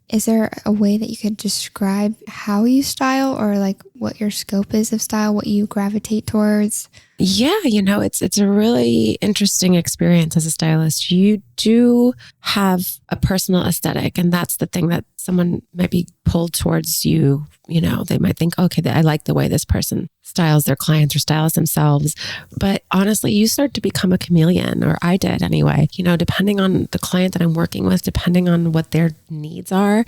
A: is there a way that you could describe how you style, or like what your scope is of style, what you gravitate towards?
B: Yeah, it's a really interesting experience as a stylist. You do have a personal aesthetic, and that's the thing that someone might be pulled towards you. They might think, okay, I like the way this person styles their clients or styles themselves. But honestly, you start to become a chameleon, or I did anyway. Depending on the client that I'm working with, depending on what their needs are,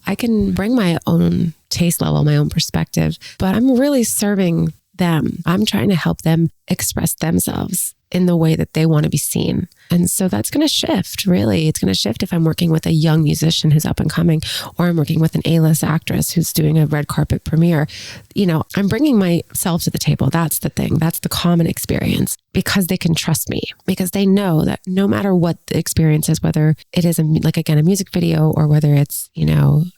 B: I can bring my own taste level, my own perspective, but I'm really serving them. I'm trying to help them express themselves in the way that they want to be seen. And so that's going to shift, really. It's going to shift if I'm working with a young musician who's up and coming, or I'm working with an A-list actress who's doing a red carpet premiere. I'm bringing myself to the table. That's the thing. That's the common experience, because they can trust me, because they know that no matter what the experience is, whether it is a music video, or whether it's,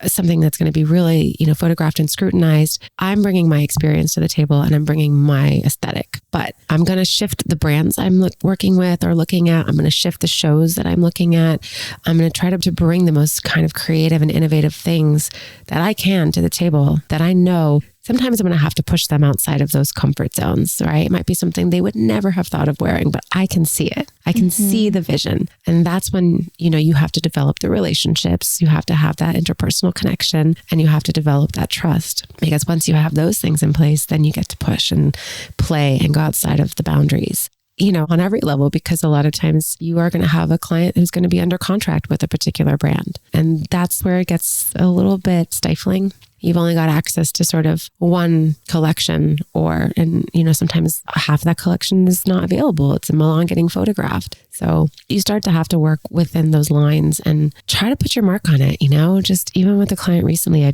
B: something that's going to be really, photographed and scrutinized, I'm bringing my experience to the table and I'm bringing my aesthetic. But I'm going to shift the brands I'm working with or looking at. I'm going to shift the shows that I'm looking at. I'm going to try to bring the most kind of creative and innovative things that I can to the table, that I know sometimes I'm going to have to push them outside of those comfort zones, right? It might be something they would never have thought of wearing, but I can see it. I can see the vision. And that's when, you have to develop the relationships. You have to have that interpersonal connection, and you have to develop that trust. Because once you have those things in place, then you get to push and play and go outside of the boundaries. On every level, because a lot of times you are going to have a client who's going to be under contract with a particular brand. And that's where it gets a little bit stifling. You've only got access to sort of one collection, and sometimes half that collection is not available. It's a Milan getting photographed. So you start to have to work within those lines and try to put your mark on it, just even with a client recently,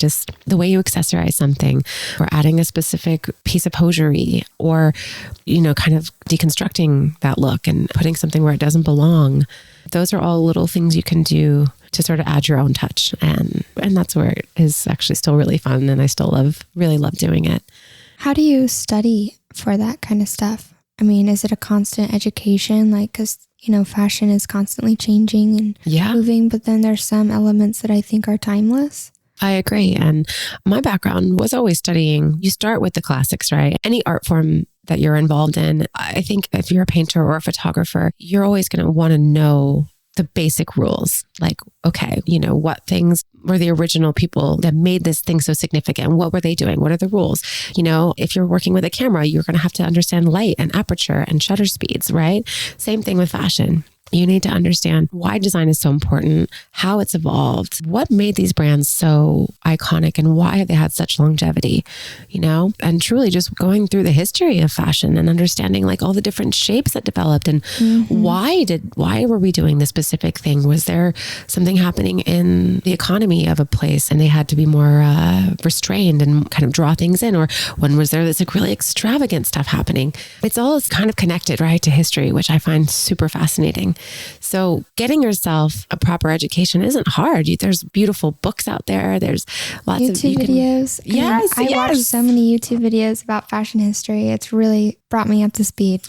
B: the way you accessorize something, or adding a specific piece of hosiery, or, kind of deconstructing that look and putting something where it doesn't belong. Those are all little things you can do to sort of add your own touch. And that's where it is actually still really fun. And I still really love doing it.
A: How do you study for that kind of stuff? I mean, is it a constant education? Because, fashion is constantly changing and moving, but then there's some elements that I think are timeless.
B: I agree. And my background was always studying. You start with the classics, right? Any art form that you're involved in, I think if you're a painter or a photographer, you're always going to want to know the basic rules. Like, okay, what things were the original people that made this thing so significant? What were they doing? What are the rules? If you're working with a camera, you're going to have to understand light and aperture and shutter speeds, right? Same thing with fashion. You need to understand why design is so important, how it's evolved, what made these brands so iconic, and why have they had such longevity, and truly just going through the history of fashion and understanding like all the different shapes that developed, and why were we doing this specific thing? Was there something happening in the economy of a place and they had to be more restrained and kind of draw things in? Or when was there this like really extravagant stuff happening? It's all kind of connected, right, to history, which I find super fascinating. So getting yourself a proper education isn't hard. There's beautiful books out there. There's lots of
A: YouTube videos.
B: Yes,
A: I watched so many YouTube videos about fashion history. It's really brought me up to speed.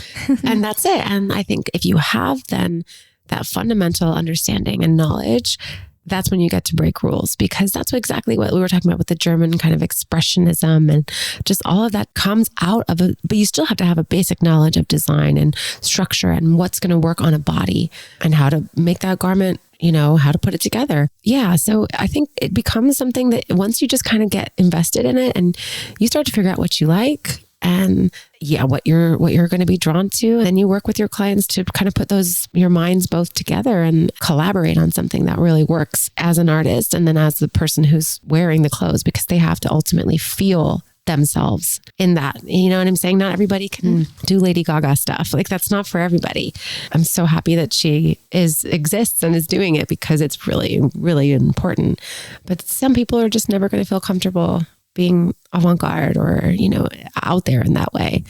B: And that's it. And I think if you have then that fundamental understanding and knowledge, that's when you get to break rules, because that's exactly what we were talking about with the German kind of expressionism, and just all of that comes out of it. But you still have to have a basic knowledge of design and structure and what's going to work on a body and how to make that garment, how to put it together. Yeah. So I think it becomes something that once you just kind of get invested in it and you start to figure out what you like, and what you're going to be drawn to, and you work with your clients to kind of put your minds both together and collaborate on something that really works as an artist and then as the person who's wearing the clothes, because they have to ultimately feel themselves in that. You know what I'm saying? Not everybody can do Lady Gaga stuff. Like, that's not for everybody. I'm so happy that she exists and is doing it, because it's really, really important. But some people are just never going to feel comfortable being avant-garde or, out there in that way.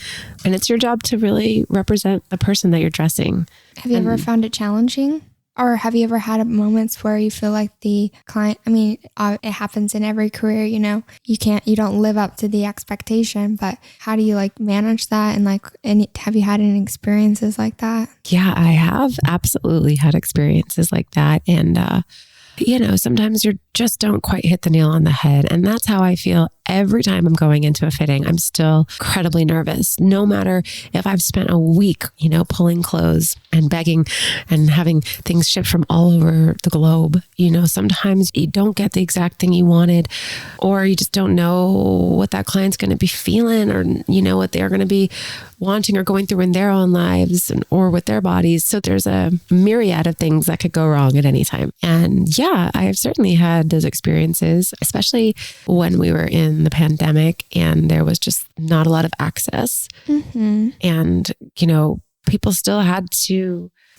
B: And it's your job to really represent the person that you're dressing.
A: Have you ever found it challenging? Or have you ever had moments where you feel like the client, I mean, it happens in every career, you know, you don't live up to the expectation, but how do you like manage that? And like, have you had any experiences like that?
B: Yeah, I have absolutely had experiences like that. And, sometimes you just don't quite hit the nail on the head. And that's how I feel every time I'm going into a fitting. I'm still incredibly nervous, no matter if I've spent a week, pulling clothes and begging and having things shipped from all over the globe. Sometimes you don't get the exact thing you wanted, or you just don't know what that client's going to be feeling, or, what they're going to be wanting or going through in their own lives or with their bodies. So there's a myriad of things that could go wrong at any time. And yeah, I have certainly had those experiences, especially when we were in the pandemic and there was just not a lot of access.
A: Mm-hmm.
B: And,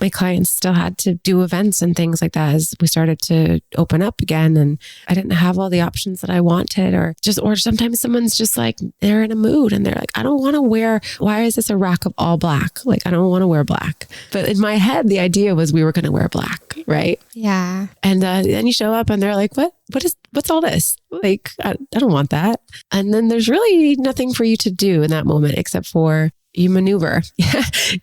B: my clients still had to do events and things like that as we started to open up again. And I didn't have all the options that I wanted, or sometimes someone's just like, they're in a mood and they're like, I don't want to wear, why is this a rack of all black? Like, I don't want to wear black. But in my head, the idea was we were going to wear black, right?
A: Yeah.
B: And then you show up and they're like, what's all this? Like, I don't want that. And then there's really nothing for you to do in that moment except for you maneuver.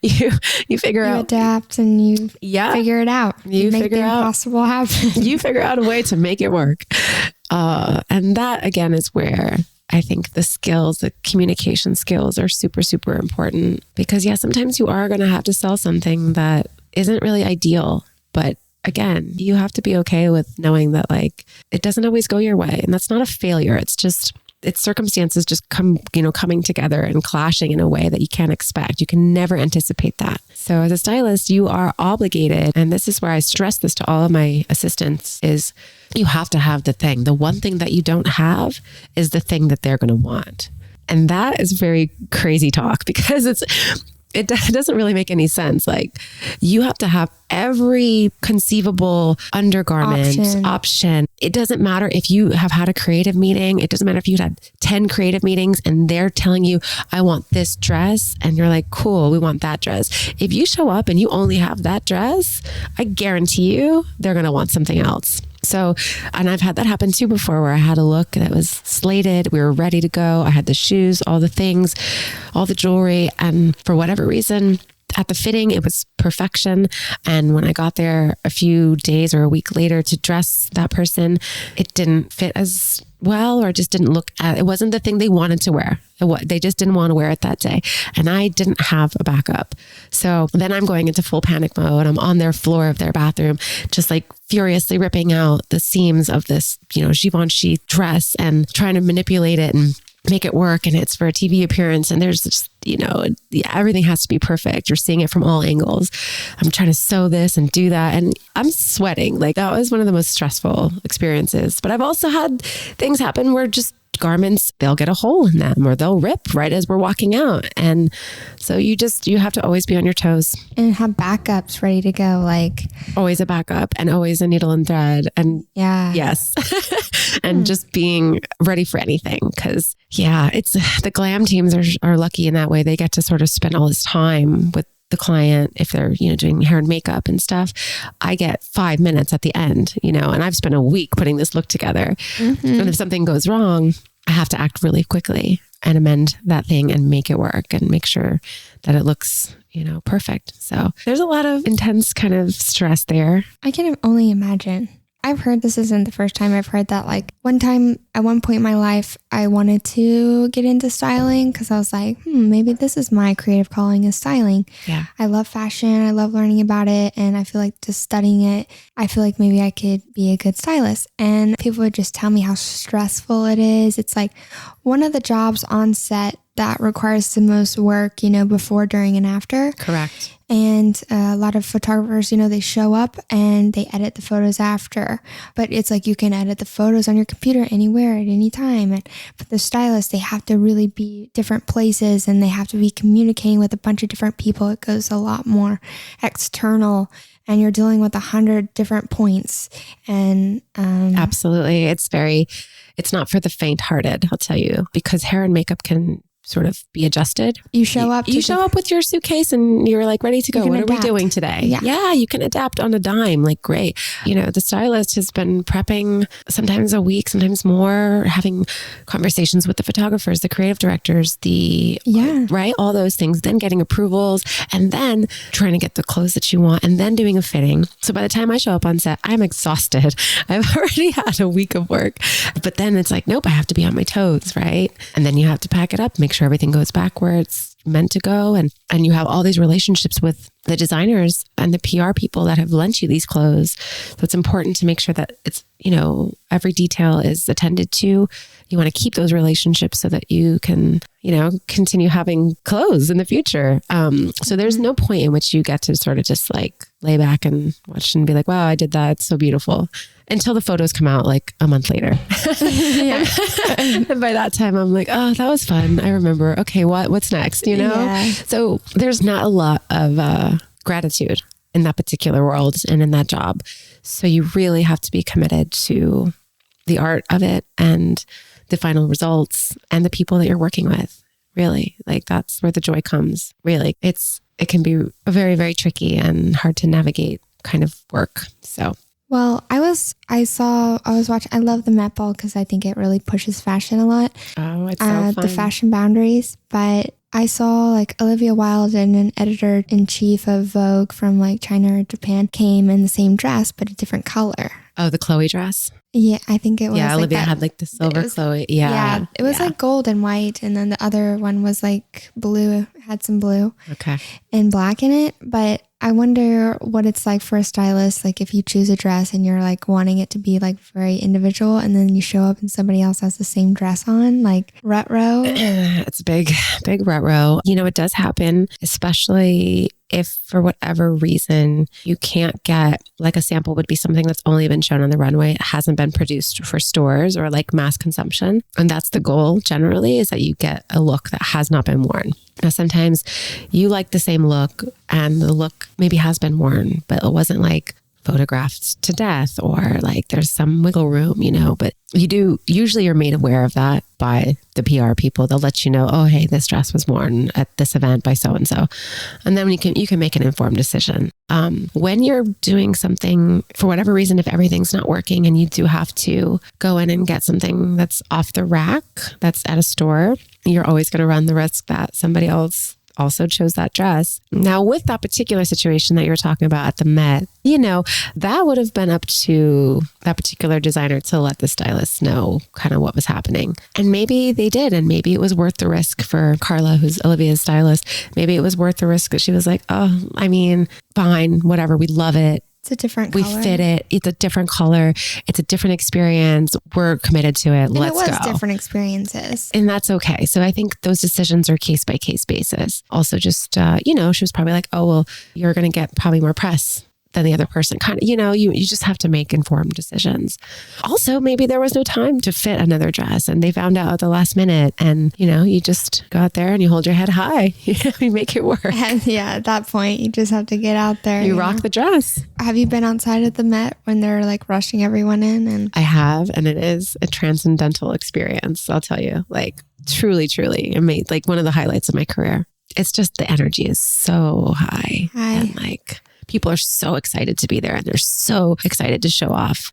B: you figure out.
A: You adapt and you figure it out. You make the impossible happen.
B: You figure out a way to make it work. And that again is where I think the communication skills are super, super important, because sometimes you are going to have to sell something that isn't really ideal, but again, you have to be okay with knowing that like, it doesn't always go your way, and that's not a failure. It's circumstances just coming together and clashing in a way that you can't expect. You can never anticipate that. So as a stylist, you are obligated, and this is where I stress this to all of my assistants, is you have to have the thing. The one thing that you don't have is the thing that they're going to want. And that is very crazy talk, because it doesn't really make any sense. Like, you have to have every conceivable undergarment option. It doesn't matter if you have had a creative meeting. It doesn't matter if you've had 10 creative meetings and they're telling you, I want this dress. And you're like, cool, we want that dress. If you show up and you only have that dress, I guarantee you they're going to want something else. So, and I've had that happen too before, where I had a look that was slated. We were ready to go. I had the shoes, all the things, all the jewelry. And for whatever reason, at the fitting, it was perfection. And when I got there a few days or a week later to dress that person, it didn't fit as well, or just didn't look at, it wasn't the thing they wanted to wear. They just didn't want to wear it that day. And I didn't have a backup. So then I'm going into full panic mode. I'm on their floor of their bathroom, just like furiously ripping out the seams of this, Givenchy dress and trying to manipulate it and make it work. And it's for a TV appearance. And there's just, everything has to be perfect. You're seeing it from all angles. I'm trying to sew this and do that. And I'm sweating. Like, that was one of the most stressful experiences. But I've also had things happen where just garments, they'll get a hole in them or they'll rip right as we're walking out. And so you have to always be on your toes.
A: And have backups ready to go. Like,
B: always a backup and always a needle and thread. And yes. And just being ready for anything. Cause it's the glam teams are lucky in that way. They get to sort of spend all this time with the client if they're, doing hair and makeup and stuff. I get 5 minutes at the end, and I've spent a week putting this look together. Mm-hmm. And if something goes wrong, I have to act really quickly and amend that thing and make it work and make sure that it looks, perfect. So there's a lot of intense kind of stress there.
A: I can only imagine. I've heard, this isn't the first time I've heard that. Like, one time at one point in my life, I wanted to get into styling because I was like, maybe this is my creative calling, is styling.
B: Yeah.
A: I love fashion. I love learning about it. And I feel like just studying it, I feel like maybe I could be a good stylist. And people would just tell me how stressful it is. It's like one of the jobs on set that requires the most work, before, during, and after.
B: Correct.
A: And a lot of photographers, they show up and they edit the photos after. But it's like you can edit the photos on your computer anywhere at any time. But the stylists, they have to really be different places and they have to be communicating with a bunch of different people. It goes a lot more external. And you're dealing with 100 different points. And
B: absolutely. It's not for the faint-hearted, I'll tell you, because hair and makeup can sort of be adjusted.
A: You show up.
B: You show up with your suitcase and you're like ready to go. What are we doing today? Yeah, you can adapt on a dime. Like, great. The stylist has been prepping sometimes a week, sometimes more, having conversations with the photographers, the creative directors, right? All those things, then getting approvals and then trying to get the clothes that you want and then doing a fitting. So by the time I show up on set, I'm exhausted. I've already had a week of work, but then it's like, nope, I have to be on my toes, right? And then you have to pack it up, make sure everything goes back where it's meant to go. And you have all these relationships with the designers and the PR people that have lent you these clothes. So it's important to make sure that it's, every detail is attended to. You want to keep those relationships so that you can, continue having clothes in the future. So there's no point in which you get to sort of just like lay back and watch and be like, wow, I did that. It's so beautiful. Until the photos come out like a month later. And by that time I'm like, oh, that was fun. I remember. Okay, what's next? So there's not a lot of gratitude in that particular world and in that job. So you really have to be committed to the art of it and the final results and the people that you're working with. Really, like that's where the joy comes. Really, it can be a very, very tricky and hard to navigate kind of work. So.
A: Well, I was watching, I love the Met Ball because I think it really pushes fashion a lot.
B: Oh, it's so fun.
A: The fashion boundaries. But I saw like Olivia Wilde and an editor-in-chief of Vogue from like China or Japan came in the same dress, but a different color.
B: Oh, the Chloe dress?
A: Yeah, I think it was.
B: Yeah, Olivia had like the silver Chloe. Yeah.
A: It was like gold and white. And then the other one was like blue, had some blue and black in it. But I wonder what it's like for a stylist. Like if you choose a dress and you're like wanting it to be like very individual and then you show up and somebody else has the same dress on, like rut-row.
B: It's a big rut-row. It does happen, especially if for whatever reason you can't get, like a sample would be something that's only been shown on the runway. It hasn't been produced for stores or like mass consumption. And that's the goal generally, is that you get a look that has not been worn. Now, sometimes you like the same look and the look maybe has been worn, but it wasn't like photographed to death or like there's some wiggle room, but usually you're made aware of that by the PR people. They'll let you know, oh, hey, this dress was worn at this event by so-and-so. And then you can make an informed decision. When you're doing something, for whatever reason, if everything's not working and you do have to go in and get something that's off the rack, that's at a store, you're always going to run the risk that somebody else also chose that dress. Now, with that particular situation that you're talking about at the Met, that would have been up to that particular designer to let the stylist know kind of what was happening. And maybe they did. And maybe it was worth the risk for Carla, who's Olivia's stylist. Maybe it was worth the risk that she was like, oh, I mean, fine, whatever. We love it.
A: It's a different color.
B: We fit it. It's a different color. It's a different experience. We're committed to it. Let's go.
A: It was different experiences.
B: And that's okay. So I think those decisions are case by case basis. Also just, she was probably like, oh, well, you're going to get probably more press than the other person. Kind of, you just have to make informed decisions. Also, maybe there was no time to fit another dress and they found out at the last minute and, you just go out there and you hold your head high. You make it work.
A: And at that point, you just have to get out there.
B: You rock the dress.
A: Have you been outside at the Met when they're like rushing everyone in? And
B: I have, and it is a transcendental experience. I'll tell you, like truly, amazing. Like one of the highlights of my career. It's just the energy is so high. And like, people are so excited to be there and they're so excited to show off.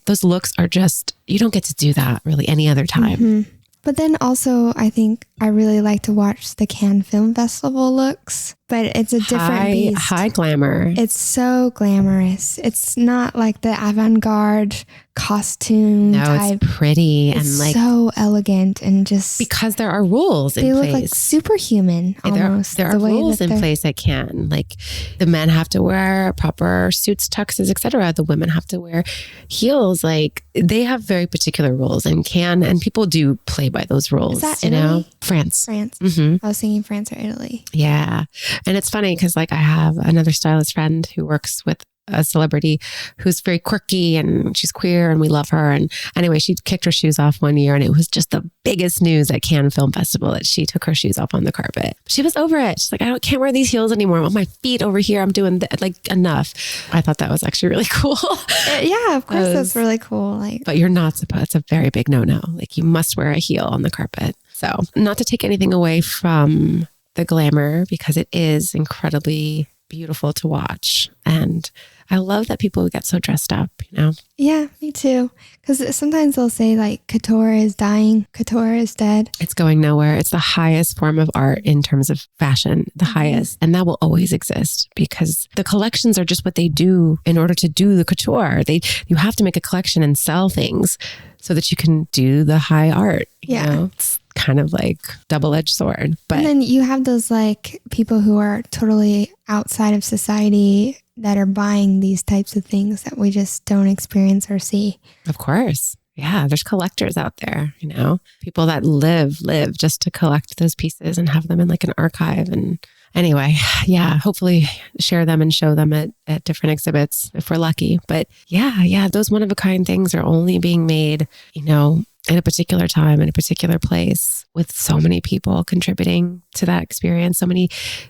B: Those looks are just, you don't get to do that really any other time.
A: Mm-hmm. But then also, I think I really like to watch the Cannes Film Festival looks, but it's a different beast.
B: High glamour.
A: It's so glamorous. It's not like the avant-garde costume type.
B: It's pretty
A: it's
B: and like
A: so elegant and just
B: because there are rules in place.
A: They look like superhuman almost.
B: There are rules in place at Cannes. Like the men have to wear proper suits, tuxes, etc. The women have to wear heels. Like they have very particular rules in Cannes, and people do play by those rules.
A: Is that Italy?
B: France.
A: Mm-hmm. I was thinking France or Italy.
B: Yeah. And it's funny because like I have another stylist friend who works with a celebrity who's very quirky and she's queer and we love her. And anyway, she kicked her shoes off one year and it was just the biggest news at Cannes Film Festival that she took her shoes off on the carpet. She was over it. She's like, can't wear these heels anymore. I want my feet over here. I'm doing like enough. I thought that was actually really cool.
A: Yeah, of course. That's really cool. Like,
B: but you're not supposed, it's a very big no-no. Like you must wear a heel on the carpet. So not to take anything away from the glamour, because it is incredibly beautiful to watch. And I love that people get so dressed up, you know?
A: Yeah, me too. Because sometimes they'll say like couture is dying, couture is dead.
B: It's going nowhere. It's the highest form of art in terms of fashion, the highest. And that will always exist because the collections are just what they do in order to do the couture. You have to make a collection and sell things so that you can do the high art. You know? It's kind of like double-edged sword. But
A: and then you have those like people who are totally outside of society that are buying these types of things that we just don't experience or see.
B: Of course. Yeah. There's collectors out there, you know, people that live just to collect those pieces and have them in like an archive. And anyway, yeah, hopefully share them and show them at different exhibits if we're lucky. But yeah, those one of a kind things are only being made, you know, in a particular time, in a particular place, with so many people contributing to that experience, so many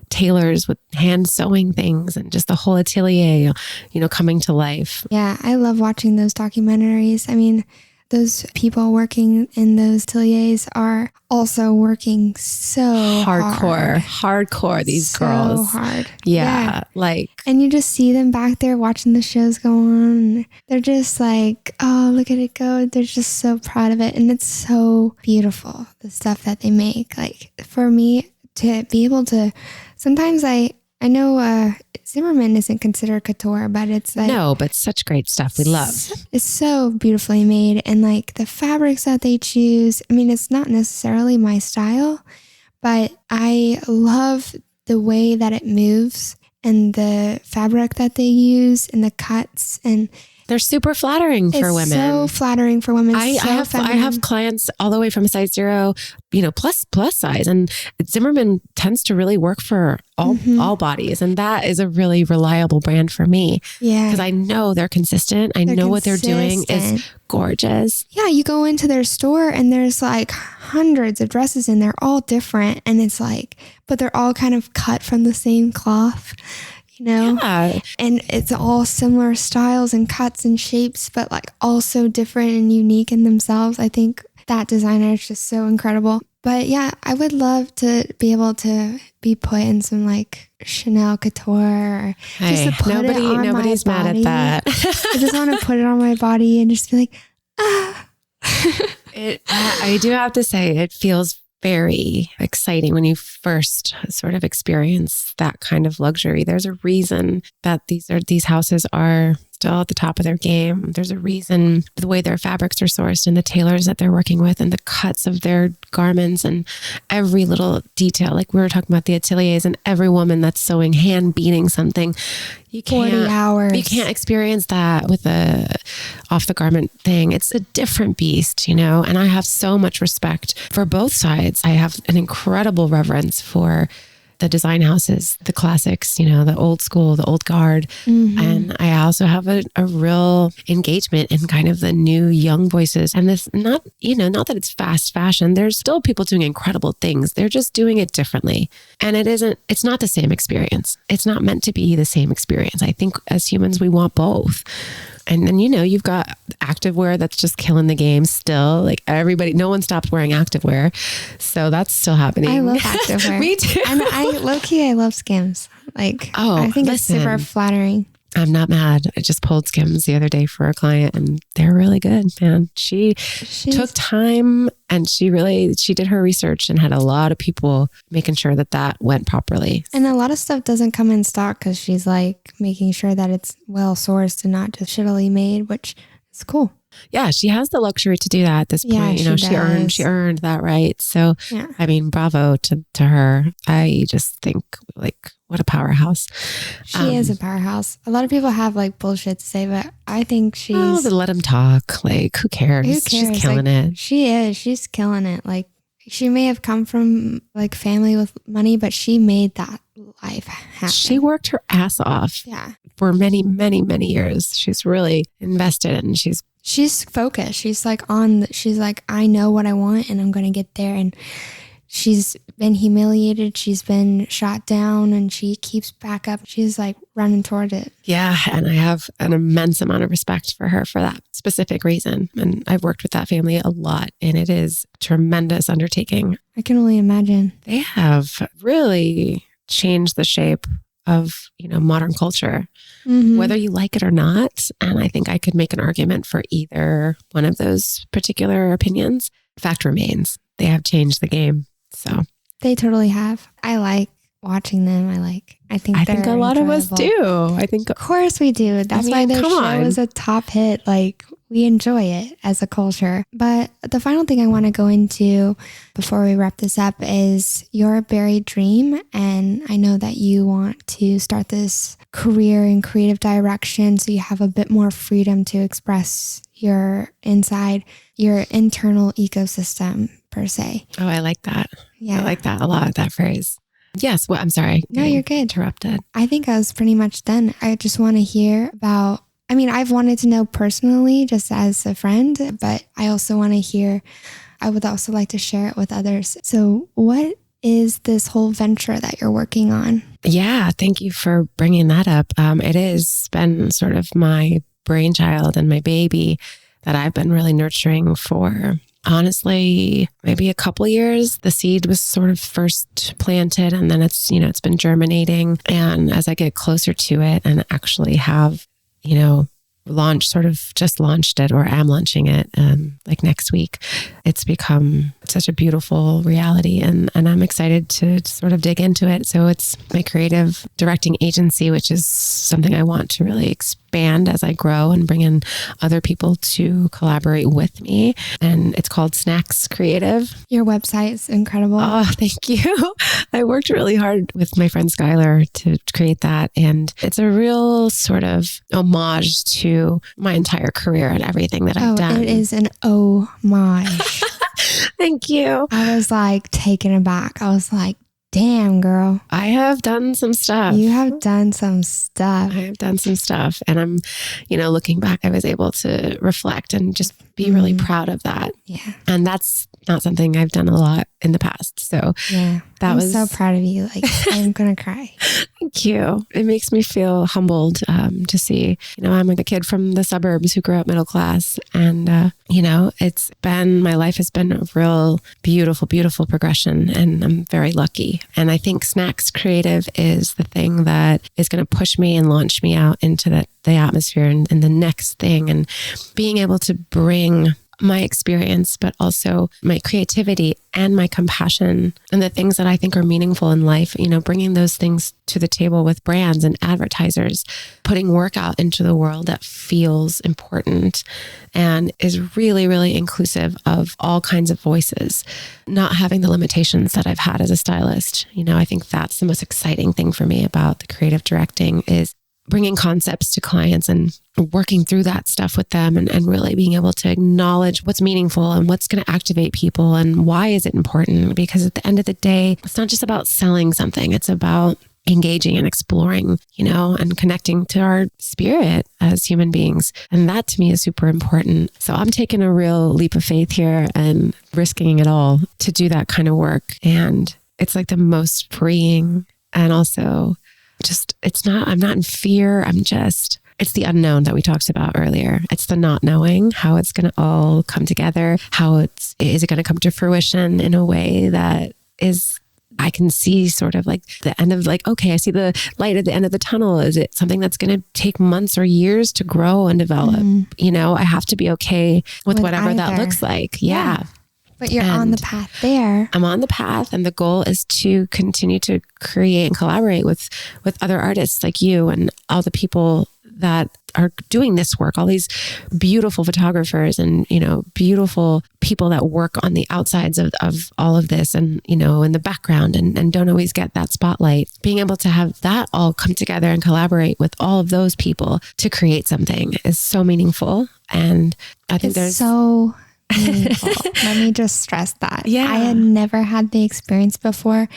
B: tailors with hand sewing things and just the whole atelier, you know, coming to life.
A: Yeah, I love watching those documentaries. I mean, those people working in those ateliers are also working so hardcore, these girls. So hard.
B: Yeah, like.
A: And you just see them back there watching the shows go on. They're just like, oh, look at it go. They're just so proud of it. And it's so beautiful, the stuff that they make. Like for me to be able to, sometimes I know Zimmerman isn't considered couture, but it's like...
B: No, but such great stuff we love.
A: It's so beautifully made. And like the fabrics that they choose, I mean, it's not necessarily my style, but I love the way that it moves and the fabric that they use and the cuts, and
B: they're super flattering for women.
A: So flattering for women.
B: I have clients all the way from size 0, you know, plus size, and Zimmerman tends to really work for all bodies, and that is a really reliable brand for me. Yeah, because I know they're consistent. I know what they're doing is gorgeous. Yeah, you go into their store and there's like hundreds of dresses in there, all different, and it's like, but they're all kind of cut from the same cloth. You know, and it's all similar styles and cuts and shapes, but like also different and unique in themselves. I think that designer is just so incredible. But yeah, I would love to be able to be put in some like Chanel couture. Just to put it on nobody's my body. Mad at that. I just want to put it on my body and just be like, ah. I do have to say, it feels very exciting when you first sort of experience that kind of luxury. There's a reason that these houses are still at the top of their game. There's a reason the way their fabrics are sourced and the tailors that they're working with and the cuts of their garments and every little detail. Like we were talking about the ateliers and every woman that's sewing, hand beating something.
A: 40 hours.
B: You can't experience that with a off the garment thing. It's a different beast, you know, and I have so much respect for both sides. I have an incredible reverence for the design houses, the classics, you know, the old school, the old guard. Mm-hmm. And I also have a real engagement in kind of the new young voices. And this, not that it's fast fashion. There's still people doing incredible things. They're just doing it differently. And it's not the same experience. It's not meant to be the same experience. I think as humans, we want both. And then, you know, you've got activewear that's just killing the game still. Like no one stopped wearing activewear. So that's still happening.
A: I love activewear. Me too. And I love Skims. Like, I think it's super flattering.
B: I'm not mad. I just pulled Skims the other day for a client and they're really good, man. She took time and she did her research and had a lot of people making sure that went properly.
A: And a lot of stuff doesn't come in stock because she's like making sure that it's well sourced and not just shittily made, which is cool.
B: Yeah, she has the luxury to do that at this point. Yeah, you know, she earned that right. So, yeah. I mean, bravo to her. I just think like, what a powerhouse.
A: She is a powerhouse. A lot of people have like bullshit to say, but I think
B: let them talk. Like, who cares? She's killing it.
A: She is. She's killing it. Like, she may have come from like family with money, but she made that life happen.
B: She worked her ass off.
A: Yeah.
B: For many, many, many years. She's really invested and she's
A: focused. She's like, I know what I want and I'm going to get there. And she's been humiliated, she's been shot down, and she keeps back up. She's like running toward it.
B: Yeah. And I have an immense amount of respect for her for that specific reason. And I've worked with that family a lot, and it is a tremendous undertaking.
A: I can only imagine.
B: They have really changed the shape of, modern culture, whether you like it or not. And I think I could make an argument for either one of those particular opinions. Fact remains, they have changed the game. So
A: they totally have. I like watching them. I think
B: a lot of us do.
A: Of course we do. That's why their show is a top hit. Like, we enjoy it as a culture. But the final thing I want to go into before we wrap this up is your buried dream. And I know that you want to start this career in creative direction so you have a bit more freedom to express your internal ecosystem, per se.
B: Oh, I like that.
A: Yeah.
B: I like that a lot, that phrase. Yes. Well, I'm sorry.
A: No, you're good.
B: Interrupted.
A: I think I was pretty much done. I just want to hear about, I've wanted to know personally just as a friend, but I would also like to share it with others. So what is this whole venture that you're working on?
B: Yeah. Thank you for bringing that up. It has been sort of my brainchild and my baby that I've been really nurturing for, honestly, maybe a couple years. The seed was sort of first planted, and then it's been germinating. And as I get closer to it and actually have, just launched it, or am launching it like next week, it's become such a beautiful reality. And I'm excited to sort of dig into it. So it's my creative directing agency, which is something I want to really expand as I grow and bring in other people to collaborate with me. And it's called Snacks Creative.
A: Your website is incredible.
B: Oh, thank you. I worked really hard with my friend Skylar to create that. And it's a real sort of homage to my entire career and everything that I've done.
A: It is an homage.
B: Thank you.
A: I was like taken aback. I was like, damn, girl.
B: I have done some stuff.
A: You have done some stuff.
B: I have done some stuff. And I'm, looking back, I was able to reflect and just be really proud of that.
A: Yeah.
B: And that's not something I've done a lot in the past. So
A: yeah, I'm so proud of you. Like, I'm going to cry.
B: Thank you. It makes me feel humbled to see, I'm like a kid from the suburbs who grew up middle class. And, my life has been a real beautiful, beautiful progression. And I'm very lucky. And I think Snacks Creative is the thing that is going to push me and launch me out into the atmosphere and the next thing. And being able to bring my experience, but also my creativity and my compassion and the things that I think are meaningful in life, bringing those things to the table with brands and advertisers, putting work out into the world that feels important and is really, really inclusive of all kinds of voices, not having the limitations that I've had as a stylist. I think that's the most exciting thing for me about the creative directing is bringing concepts to clients and working through that stuff with them and really being able to acknowledge what's meaningful and what's going to activate people and why is it important? Because at the end of the day, it's not just about selling something. It's about engaging and exploring, and connecting to our spirit as human beings. And that to me is super important. So I'm taking a real leap of faith here and risking it all to do that kind of work. And it's like the most freeing and also I'm not in fear. It's the unknown that we talked about earlier. It's the not knowing how it's going to all come together. Is it going to come to fruition in a way that is, I can see sort of like the end of okay, I see the light at the end of the tunnel. Is it something that's going to take months or years to grow and develop? I have to be okay with whatever
A: either.
B: that looks like. Yeah.
A: But you're on the path there.
B: I'm on the path, and the goal is to continue to create and collaborate with other artists like you and all the people that are doing this work, all these beautiful photographers and, beautiful people that work on the outsides of all of this and, in the background and don't always get that spotlight. Being able to have that all come together and collaborate with all of those people to create something is so meaningful. And I think
A: it's so meaningful. Let me just stress that.
B: Yeah.
A: I had never had the experience before,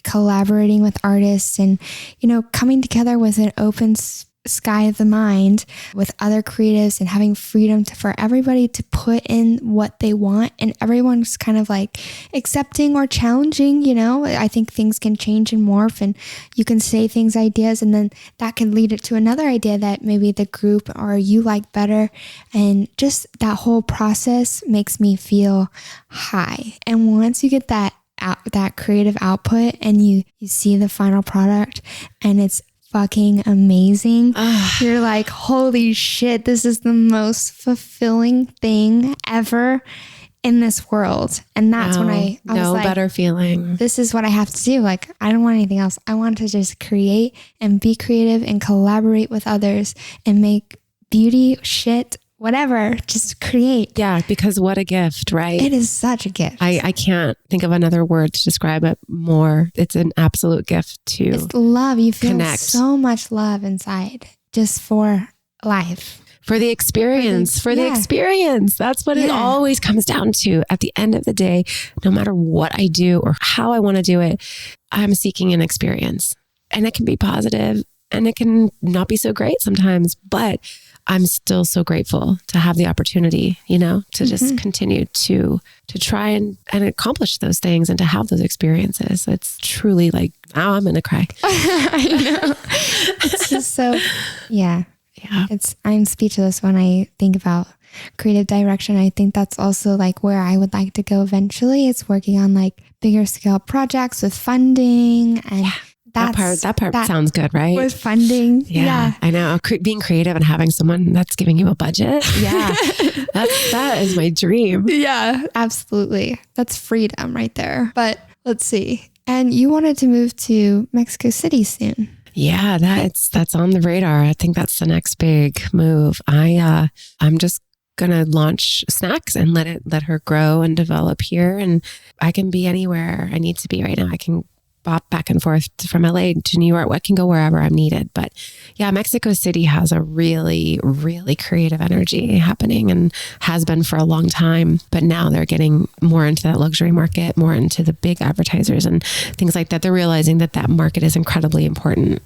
A: collaborating with artists and, coming together with an open sky of the mind with other creatives and having freedom for everybody to put in what they want, and everyone's kind of like accepting or challenging, I think things can change and morph, and you can say things, ideas, and then that can lead it to another idea that maybe the group or you like better. And just that whole process makes me feel high. And once you get that creative output and you see the final product and it's fucking amazing, you're like, holy shit, this is the most fulfilling thing ever in this world. And that's when I was like,
B: better feeling.
A: This is what I have to do. Like, I don't want anything else. I want to just create and be creative and collaborate with others and make beauty, shit, whatever, just create.
B: Yeah, because what a gift, right?
A: It is such a gift.
B: I can't think of another word to describe it more. It's an absolute gift to
A: It's love. You feel
B: connect.
A: so much love inside just for life.
B: For the experience, the experience. That's what it always comes down to. At the end of the day, no matter what I do or how I want to do it, I'm seeking an experience. And it can be positive and it can not be so great sometimes, but I'm still so grateful to have the opportunity, to just continue to try and accomplish those things and to have those experiences. It's truly like, now I'm going to cry.
A: I know. It's just so, yeah. I'm speechless when I think about creative direction. I think that's also like where I would like to go eventually. It's working on like bigger scale projects with funding and that part
B: sounds good, right?
A: With funding. Yeah.
B: I know. Being creative and having someone that's giving you a budget. Yeah. that is my dream.
A: Yeah, absolutely. That's freedom right there. But let's see. And you wanted to move to Mexico City soon.
B: Yeah, that's on the radar. I think that's the next big move. I'm just gonna launch snacks and let her grow and develop here, and I can be anywhere I need to be right now. I can bop back and forth from LA to New York. I can go wherever I'm needed. But yeah, Mexico City has a really, really creative energy happening and has been for a long time. But now they're getting more into that luxury market, more into the big advertisers and things like that. They're realizing that market is incredibly important.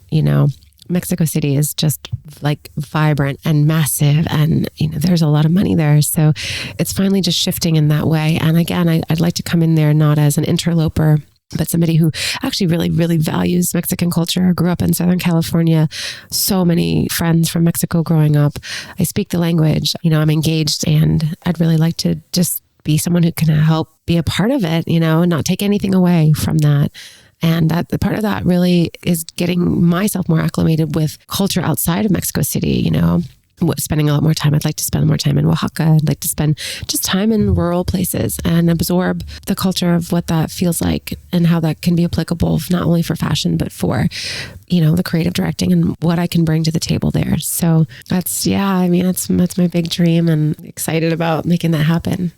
B: Mexico City is just like vibrant and massive, and there's a lot of money there. So it's finally just shifting in that way. And again, I'd like to come in there not as an interloper, but somebody who actually really, really values Mexican culture. I grew up in Southern California. So many friends from Mexico growing up. I speak the language. I'm engaged, and I'd really like to just be someone who can help be a part of it, and not take anything away from that. And that the part of that really is getting myself more acclimated with culture outside of Mexico City, spending a lot more time. I'd like to spend more time in Oaxaca. I'd like to spend just time in rural places and absorb the culture of what that feels like and how that can be applicable, not only for fashion, but for, the creative directing and what I can bring to the table there. So that's my big dream, and excited about making that happen.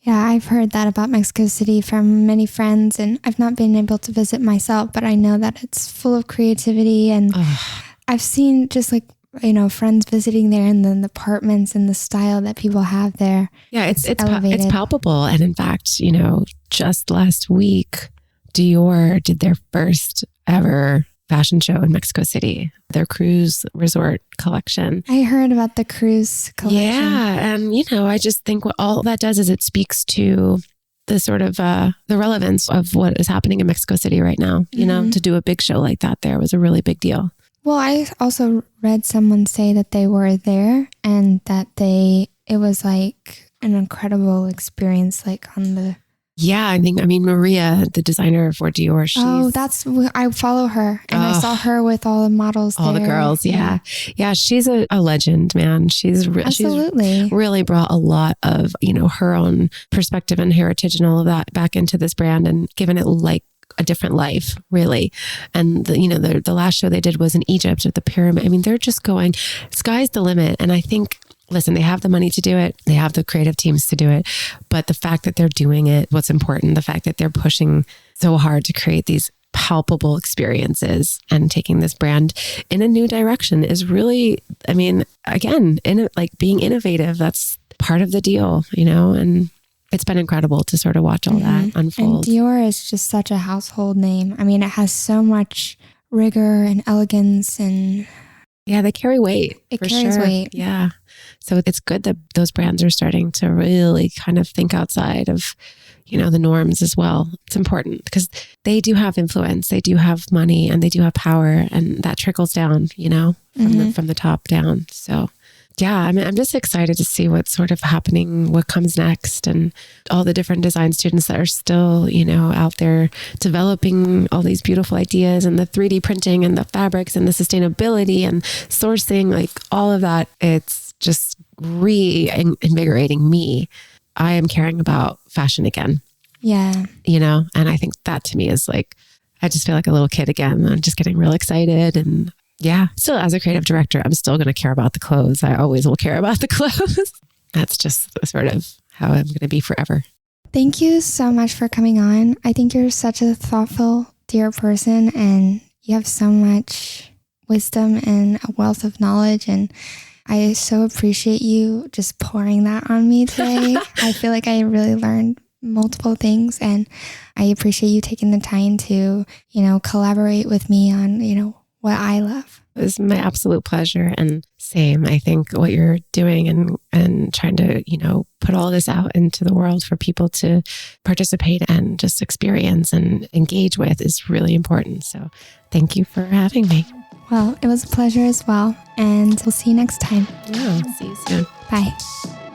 A: Yeah, I've heard that about Mexico City from many friends, and I've not been able to visit myself, but I know that it's full of creativity, and I've seen just like, friends visiting there, and then the apartments and the style that people have there.
B: Yeah, it's palpable. And in fact, just last week, Dior did their first ever fashion show in Mexico City, their cruise resort collection.
A: I heard about the cruise collection.
B: Yeah. And, I just think what all that does is it speaks to the sort of the relevance of what is happening in Mexico City right now. To do a big show like that there was a really big deal.
A: Well, I also read someone say that they were there and that it was like an incredible experience, like on the...
B: Yeah, I mean, Maria, the designer for Dior,
A: I follow her, and I saw her with all the models
B: all
A: there.
B: The girls. Yeah. She's a legend, man. She's really brought a lot of, her own perspective and heritage and all of that back into this brand and given it like a different life, really. And the last show they did was in Egypt at the pyramid. I mean, they're just going, sky's the limit. And I think, listen, they have the money to do it. They have the creative teams to do it. But the fact that they're doing it, what's important, the fact that they're pushing so hard to create these palpable experiences and taking this brand in a new direction is really, I mean, again, being innovative, that's part of the deal, and it's been incredible to sort of watch all that unfold.
A: And Dior is just such a household name. I mean, it has so much rigor and elegance and
B: Yeah, they carry weight.
A: It
B: for
A: carries
B: sure.
A: weight.
B: Yeah. So it's good that those brands are starting to really kind of think outside of, the norms as well. It's important because they do have influence, they do have money, and they do have power, and that trickles down, from the top down. So yeah, I'm just excited to see what's sort of happening, what comes next, and all the different design students that are still, out there developing all these beautiful ideas, and the 3D printing and the fabrics and the sustainability and sourcing, like all of that. It's just reinvigorating me. I am caring about fashion again.
A: Yeah.
B: And I think that to me is like, I just feel like a little kid again. I'm just getting real excited. And yeah, still as a creative director, I'm still going to care about the clothes. I always will care about the clothes. That's just sort of how I'm going to be forever.
A: Thank you so much for coming on. I think you're such a thoughtful, dear person, and you have so much wisdom and a wealth of knowledge. And I so appreciate you just pouring that on me today. I feel like I really learned multiple things, and I appreciate you taking the time to, collaborate with me on, what I love.
B: It was my absolute pleasure. And same, I think what you're doing and trying to, put all this out into the world for people to participate and just experience and engage with is really important. So thank you for having me.
A: Well, it was a pleasure as well. And we'll see you next time.
B: Yeah, see you soon.
A: Bye.